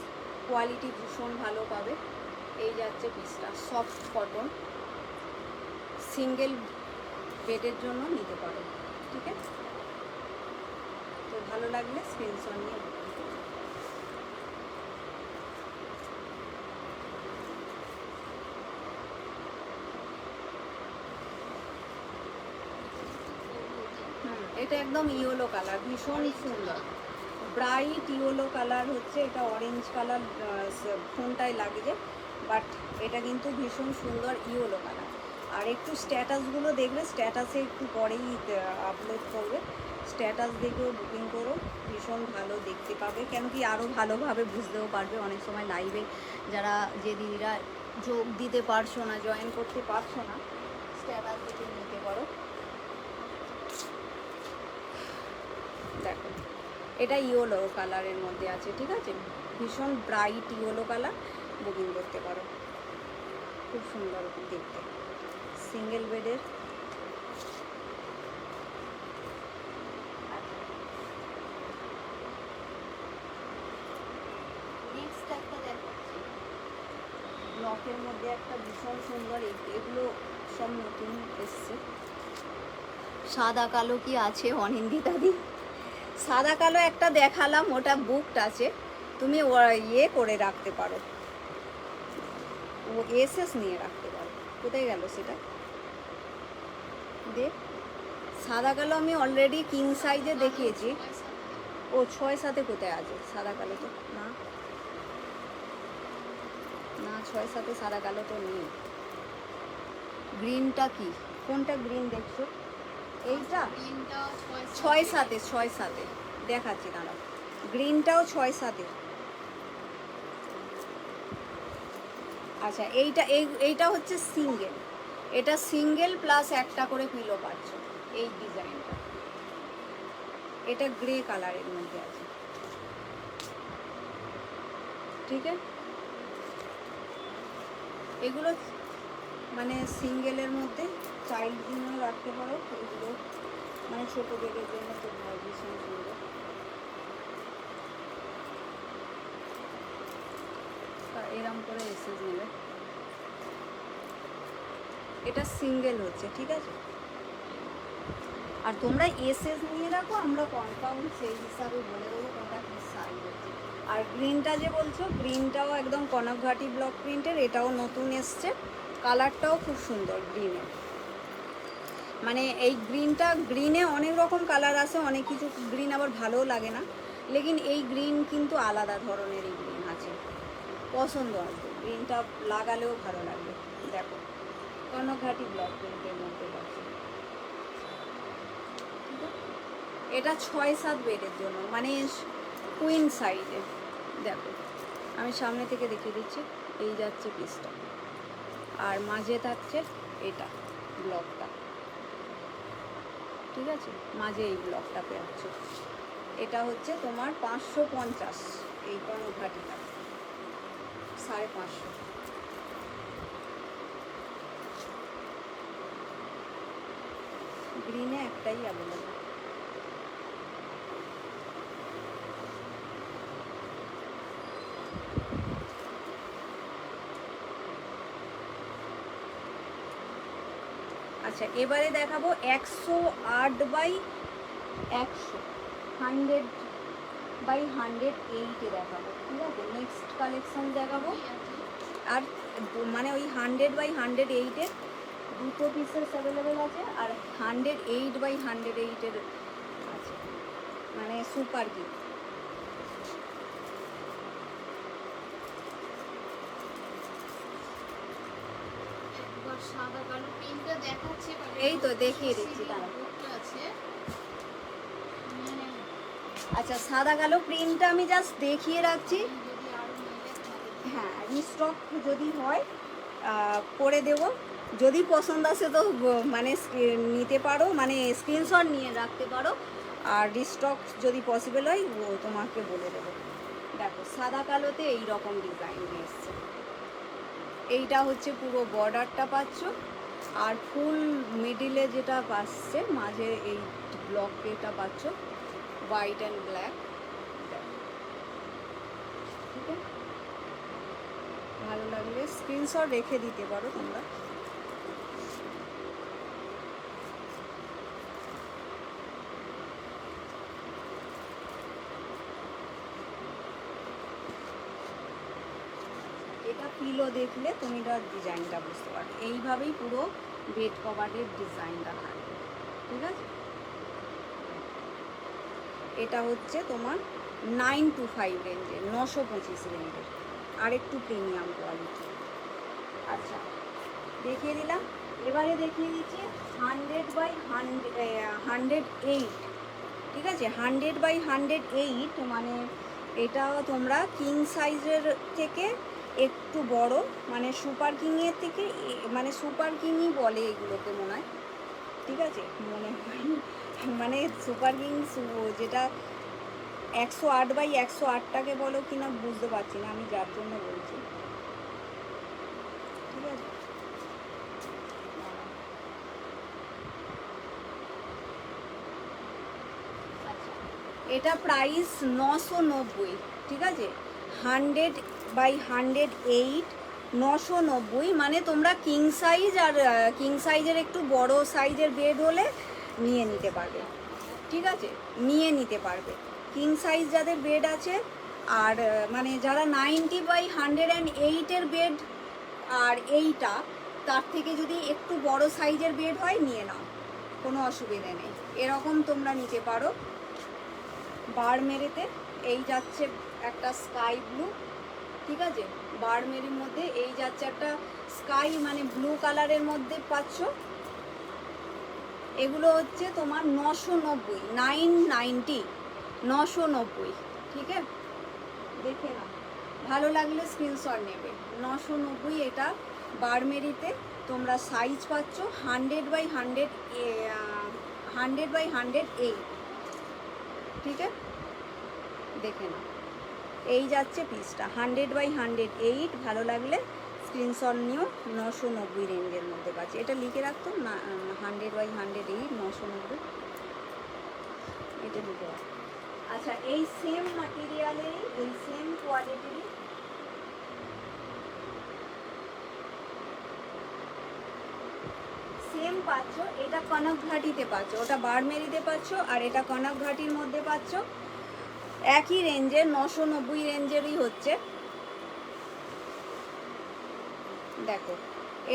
কোয়ালিটি ভীষণ ভালো পাবে। এই যাচ্ছে পিসটা, সফট কটন, সিঙ্গেল বেডের জন্য নিতে পারো, ঠিক আছে? তো ভালো লাগলে স্ক্রিনশট নিয়ে বুকিং করো। এটা একদম ইয়েলো কালার, ভীষণ সুন্দর, ব্রাইট ইয়েলো কালার হচ্ছে এটা, অরেঞ্জ কালার ফোনটায় লাগছে, বাট এটা কিন্তু ভীষণ সুন্দর ইয়েলো কালার। আর একটু স্ট্যাটাসগুলো দেখবে, স্ট্যাটাসে একটু পরেই আপলোড করবে, স্ট্যাটাস দেখেও বুকিং করো, ভীষণ ভালো দেখতে পাবে, কেন কি আরও ভালোভাবে বুঝতেও পারবে। অনেক সময় লাইভে যারা যে দিদিরা যোগ দিতে পারছো না, জয়েন করতে পারছো না, স্ট্যাটাস দেখে নিতে পারো। দেখো এটা ইয়েলো কালারের মধ্যে আছে, ঠিক আছে, ভীষণ ব্রাইট ইয়েলো কালার, বুকিং করতে পারো, খুব সুন্দর দেখতে, সিঙ্গেল বেডের। নেক্সট একটা দেখাচ্ছি ব্লকের মধ্যে একটা ভীষণ সুন্দর, এগুলো সব নতুন এসছে, সাদা কালো কি আছে অনিন্দিতাদি, সাদা কালো একটা দেখালাম, ওটা বুকড আছে, তুমি ইয়ে করে রাখতে পারো, ও এসএস নিয়ে রাখতে পারো। কোথায় গেল সেটা দে, সাদা কালো আমি অলরেডি কিং সাইজে দেখিয়েছি। ও 6-7 কোথায় আছে সাদা কালো? তো না না 6-7 সাদা কালো তো নেই। গ্রিনটা কি, কোনটা গ্রিন দেখছো? এইটা 6-7 দেখাচ্ছি, দাঁড়াও, গ্রিনটাও 6-7। আচ্ছা এইটা হচ্ছে সিঙ্গেল, এটা সিঙ্গেল প্লাস একটা করে পিলো পাচ্ছ, এই ডিজাইনটা, এটা গ্রে কালারের মধ্যে আছে, ঠিক আছে? এগুলো মানে সিঙ্গেলের মধ্যে চাইল্ড জন্য রাখতে পারো, এগুলো মানে ছোটো বেডের জন্য তো ভীষণ সুন্দর। এরম করে এসে নেবে, এটা সিঙ্গেল হচ্ছে, ঠিক আছে? আর তোমরা এসএস নিয়ে রাখো, আমরা কনফার্ম সেই হিসাবে বলে দেবো কোনটা কি সাইজ হচ্ছে। আর গ্রিনটা যে বলছো, গ্রিনটাও একদম কনকঘাটি ব্লক প্রিন্টের, এটাও নতুন এসছে, কালারটাও খুব সুন্দর গ্রিনের, মানে এই গ্রিনে অনেক রকম কালার আছে, অনেক কিছু গ্রিন আবার ভালোও লাগে না, লেকিন এই গ্রিন কিন্তু আলাদা ধরনের এই গ্রিন আছে, পছন্দ আছে, গ্রিনটা লাগালেও ভালো লাগবে। দেখো কনকঘাটি ব্লক প্রিন্টের মধ্যে আছে, এটা 6-7 বেডের জন্য, মানে কুইন সাইজে। দেখো আমি সামনে থেকে দেখিয়ে দিচ্ছি, এই যাচ্ছে পিসটা, আর মাঝে থাকছে এটা ব্লকটা, ঠিক আছে, মাঝে এই ব্লকটা পেয়েছ, এটা হচ্ছে তোমার 550, এই কনকঘাটিটা 550। গ্রিনে একটাই অ্যাভেলেবল। আচ্ছা এবারে দেখাবো 108x100, 100x108 দেখাবো, ঠিক আছে? নেক্সট কালেকশন দেখাবো, আর মানে ওই 100x108-এর দুটো পিসেস অ্যাভেলেবেল আছে, আর 108x108-এর আছে, মানে সুপার কি। সাদা কালো প্রিন্টটা দেখাচ্ছে এই তো দেখিয়ে দিচ্ছি, দাঁড়াও। বোর্ডটা আছে মানে আচ্ছা, সাদা কালো প্রিন্টটা আমি জাস্ট দেখিয়ে রাখছি। যদি আরো নিলে তোমাদের হ্যাঁ, রিস্টক যদি হয় করে দেব। যদি পছন্দ আসে তো মানে নিতে পারো, মানে স্ক্রিনশট নিয়ে রাখতে পারো। আর রিস্টক যদি পসিবল হয় তোমাকে বলে দেবো। দেখো, সাদা কালোতে এই রকম ডিজাইন এসছে। এইটা হচ্ছে পুরো বর্ডারটা পাচ্ছ, আর ফুল মিডিলে যেটা পাচ্ছে মাঝে এই ব্লকটা পাচ্ছ হোয়াইট অ্যান্ড ব্ল্যাক। ঠিক আছে, ভালো লাগলে স্ক্রিনশট রেখে দিতে পারো তোমরা। এটা পিলো দেখলে তুমি তার ডিজাইনটা বুঝতে পারবে। এইভাবেই পুরো বেড কভারের ডিজাইনটা থাকবে। ঠিক আছে, এটা হচ্ছে তোমার 925 রেঞ্জের, 925 রেঞ্জের, আর একটু প্রিমিয়াম কোয়ালিটি। আচ্ছা, দেখিয়ে দিলাম। এবারে দেখিয়ে দিচ্ছি 100/108। ঠিক আছে, 100/108 মানে এটা তোমরা কিং সাইজের থেকে একটু বড়, মানে সুপার কিংয়ের থেকে, মানে সুপার কিংই বলে এগুলোকে মনে হয়। ঠিক আছে, মনে হয় মানে সুপার কিং যেটা 108/108টাকে বলো কিনা বুঝতে পারছি না, আমি যার জন্য বলছি। ঠিক আছে, এটা প্রাইস 990। ঠিক আছে, 100/108, 990। মানে তোমরা কিং সাইজ আর কিং সাইজের একটু বড় সাইজের বেড হলে নিয়ে নিতে পারবে। ঠিক আছে, নিয়ে নিতে পারবে। কিং সাইজ যাদের বেড আছে, আর মানে যারা 90/108-এর বেড, আর এইটা তার থেকে যদি একটু বড় সাইজের বেড হয় নিয়ে নাও, কোনো অসুবিধে নেই। এরকম তোমরা নিতে পারো। বারমেরিতে এই যাচ্ছে একটা স্কাই ব্লু। ঠিক আছে, বারমেরির মধ্যে এই যাচ্ছে একটা স্কাই মানে ব্লু কালারের মধ্যে পাচ্ছ। এগুলো হচ্ছে তোমার 990, 990, 990। ঠিক আছে, দেখে নাও, ভালো লাগলে স্ক্রিনশট নেবে। 990 এটা বারমেরিতে তোমরা সাইজ পাচ্ছ 100/100, 100/108। ঠিক আছে, দেখে নাও, এই যাচ্ছে পিসটা 100/108। ভালো লাগলে স্ক্রিনশট নিও। 990 রেঞ্জের মধ্যে পাচ্ছি। এটা লিখে রাখতো না, 100/108, 990, এটা লিখে রাখতো। আচ্ছা, এই সেম ম্যাটেরিয়ালেরই, এই সেম কোয়ালিটিরই সেম পাচ্ছ। এটা কনকঘাটিতে পাচ্ছ, ওটা বারমেরিতে পাচ্ছ, আর এটা কনকঘাটির মধ্যে পাচ্ছ। একই রেঞ্জের, 990 রেঞ্জেরই হচ্ছে। দেখো,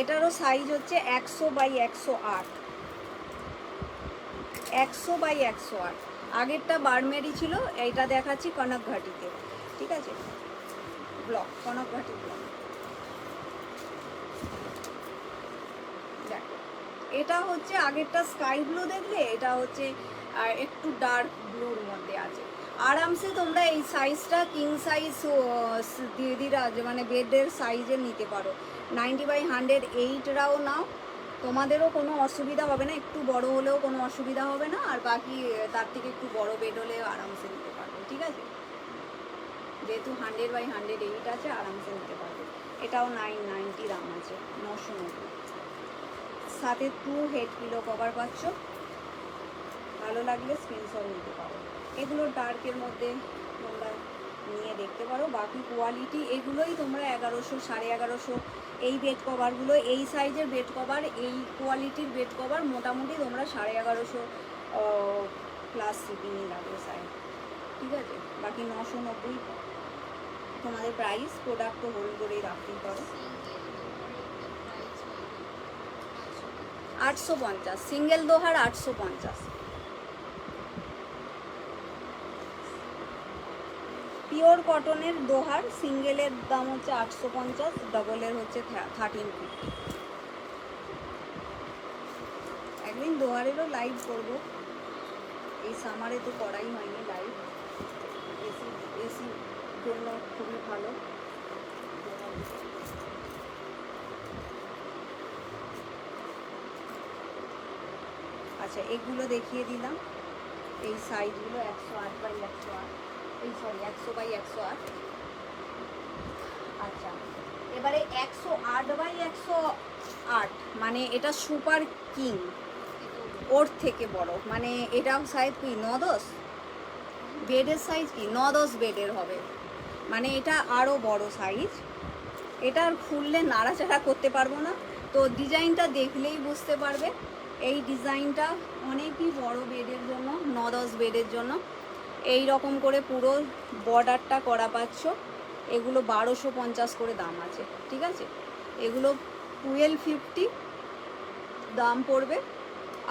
এটারও সাইজ হচ্ছে 100/108, 100/108। আগেরটা বারমেরি ছিল, এইটা দেখাচ্ছি কনকঘাটিতে। ঠিক আছে, ব্লক, কনকঘাটি ব্লক। দেখো, এটা হচ্ছে আগেরটা স্কাই ব্লু দেখলে, এটা হচ্ছে আর একটু ডার্ক ব্লুর মধ্যে আছে। আরামসে তোমরা এই সাইজটা কিং সাইজ দিদিরা মানে বেডের সাইজে নিতে পারো। 90/108রাও নাও, তোমাদেরও কোনো অসুবিধা হবে না। একটু বড় হলেও কোনো অসুবিধা হবে না, আর বাকি তার থেকে একটু বড় বেড হলেও আরামসে নিতে পারবে। ঠিক আছে, যেহেতু 100/108 আছে, আরামসে নিতে পারবে। এটাও 990 দাম আছে, 990। সাথে 2 হেড পিলো কভার পাচ্ছ। ভালো লাগলে স্ক্রিনশট নিতে পারো। এগুলো ডার্কের মধ্যে তোমরা নিয়ে দেখতে পারো। বাকি কোয়ালিটি এগুলোই তোমরা 1100, 1150 এই বেড কভারগুলো, এই সাইজের বেড কভার, এই কোয়ালিটির বেড কভার মোটামুটি তোমরা 1150 প্লাস শিপিংই লাগবে সাইজ। ঠিক আছে, বাকি 990 তোমাদের প্রাইস। প্রোডাক্ট তো হোল্ড করেই রাখতেই পারো। 850, সিঙ্গেল দোহার 850। পিওর কটনের দোহার সিঙ্গেলের দাম হচ্ছে 850, ডবলের হচ্ছে 1350। দোয়ারেরও লাইভ করবো, এই সামারে তো করাই হয়নি লাইভ। এসি এসির জন্য খুবই ভালো। আচ্ছা, এগুলো দেখিয়ে দিলাম, এই সাইজগুলো 108x108, এই সরি 100x108। আচ্ছা, এবারে 108x108 মানে এটা সুপার কিং, ওর থেকে বড়, মানে এটা সাইজ কি 9-10 বেডের সাইজ, কি 9-10 বেডের হবে, মানে এটা আরও বড় সাইজ। এটা আর খুললে নাড়াচাড়া করতে পারবো না, তো ডিজাইনটা দেখলেই বুঝতে পারবে। এই ডিজাইনটা অনেকই বড় বেডের জন্য, 9-10 বেডের জন্য। এই রকম করে পুরো বর্ডারটা করা পাচ্ছ। এগুলো 1250 করে দাম আছে, ঠিক আছে। এগুলো 1250 দাম পড়বে।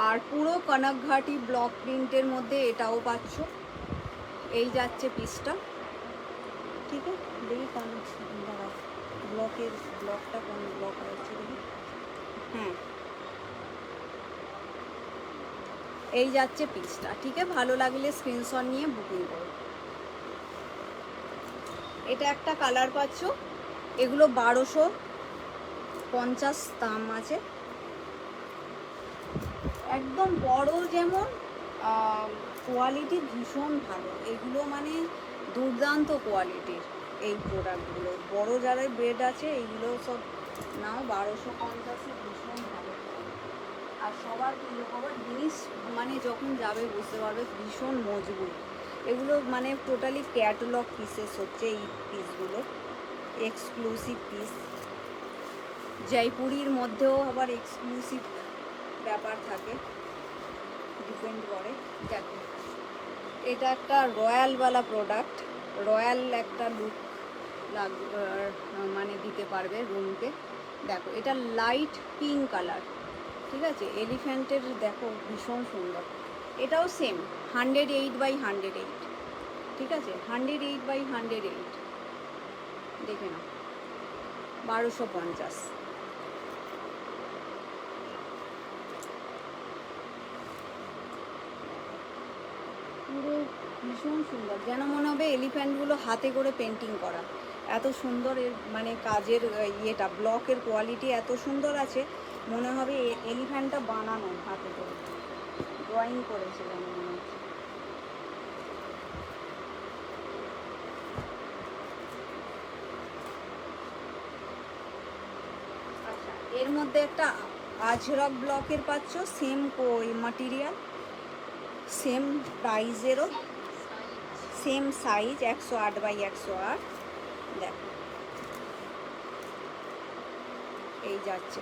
আর পুরো কনকঘাটি ব্লক প্রিন্টের মধ্যে এটাও পাচ্ছ। এই যাচ্ছে পিসটা, ঠিক আছে। দেখি কোন ব্লকটা কোন ব্লক আছে দেখি। হ্যাঁ, এই যাচ্ছে পিসটা, ঠিক আছে। ভালো লাগলে স্ক্রিনশট নিয়ে বুকিং করো। এটা একটা কালার পাচ্ছ, এগুলো 1250 দাম আছে। একদম বড়, যেমন কোয়ালিটি ভীষণ ভালো, এগুলো মানে দুর্দান্ত কোয়ালিটির এই প্রোডাক্টগুলো। বড় যারা বেড আছে এইগুলো সব নাও 1250, ভীষণ ভালো। আর সবার পিলো কভার জিনিস মানে যখন যাবে বুঝতে পারবে ভীষণ মজবুত। এগুলো মানে টোটালি ক্যাটালগ পিসেস হচ্ছে এই পিসগুলো, এক্সক্লুসিভ পিস। জয়পুরির মধ্যেও আবার এক্সক্লুসিভ ব্যাপার থাকে, ডিপেন্ড করে। দেখো, এটা একটা রয়্যালওয়ালা প্রোডাক্ট, রয়্যাল একটা লুক মানে দিতে পারবে রুমকে। দেখো, এটা লাইট পিঙ্ক কালার, ঠিক আছে। এলিফ্যান্টের দেখো ভীষণ সুন্দর। এটাও সেম 108x108, ঠিক আছে। 108x108 দেখে নাও, 1250। পুরো ভীষণ সুন্দর, যেন মনে হবে এলিফ্যান্টগুলো হাতে করে পেন্টিং করা। এত সুন্দর এর মানে কাজের ইয়েটা, ব্লকের কোয়ালিটি এত সুন্দর আছে, মনে হবে এলিফ্যান্টটা বানানো হাতে করে, ড্রয়িং করেছে যেন মনে হচ্ছে। আচ্ছা, এর মধ্যে একটা আজরক ব্লকের পাচ্ছ, সেম মাটেরিয়াল, সেম প্রাইজেরও, সেম সাইজ 108x108। দেখো, এই যাচ্ছে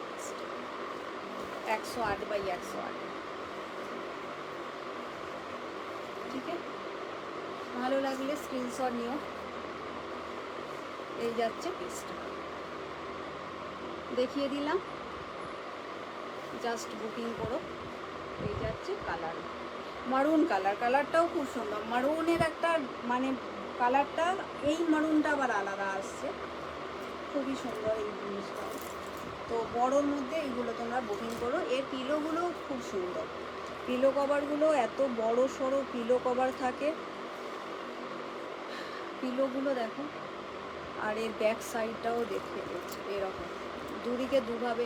108x108, ঠিক আছে। ভালো লাগলে স্ক্রিনশট নিও। এই যাচ্ছে পিসটা, দেখিয়ে দিলাম, জাস্ট বুকিং করো। এই যাচ্ছে কালার, মারুন কালার, কালারটাও খুব সুন্দর। মারুনের একটা মানে কালারটা, এই মারুনটা আবার আলাদা আসছে, খুবই সুন্দর এই জিনিসটা। তো বড়োর মধ্যে এইগুলো তোমরা বুকিং করো। এর পিলোগুলো খুব সুন্দর, পিলো কভারগুলো এত বড় সড়ো পিলো কভার থাকে, পিলোগুলো দেখো। আর এর ব্যাক সাইডটাও দেখে দিচ্ছে এরকম, দুদিকে দুভাবে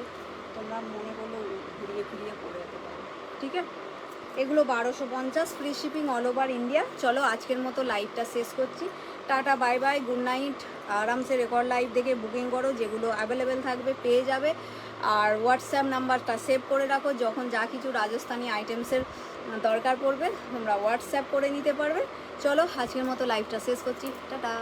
তোমরা মনে করলে ঘুরিয়ে ফিরিয়ে পরে যেতে পারো, ঠিক আছে। এগুলো 1250, free shipping all over India. চলো আজকের মতো লাইভটা শেষ করছি। Tata, bye bye, good night. আরামসে রেকর্ড লাইভ দেখে বুকিং করো, যেগুলো অ্যাভেলেবেল থাকবে পেয়ে যাবে। আর হোয়াটসঅ্যাপ নাম্বারটা সেভ করে রাখো, যখন যা কিছু রাজস্থানি আইটেমসের দরকার পড়বে তোমরা হোয়াটসঅ্যাপ করে নিতে পারবে। চলো আজকের মতো লাইভটা শেষ করছি, টাটা।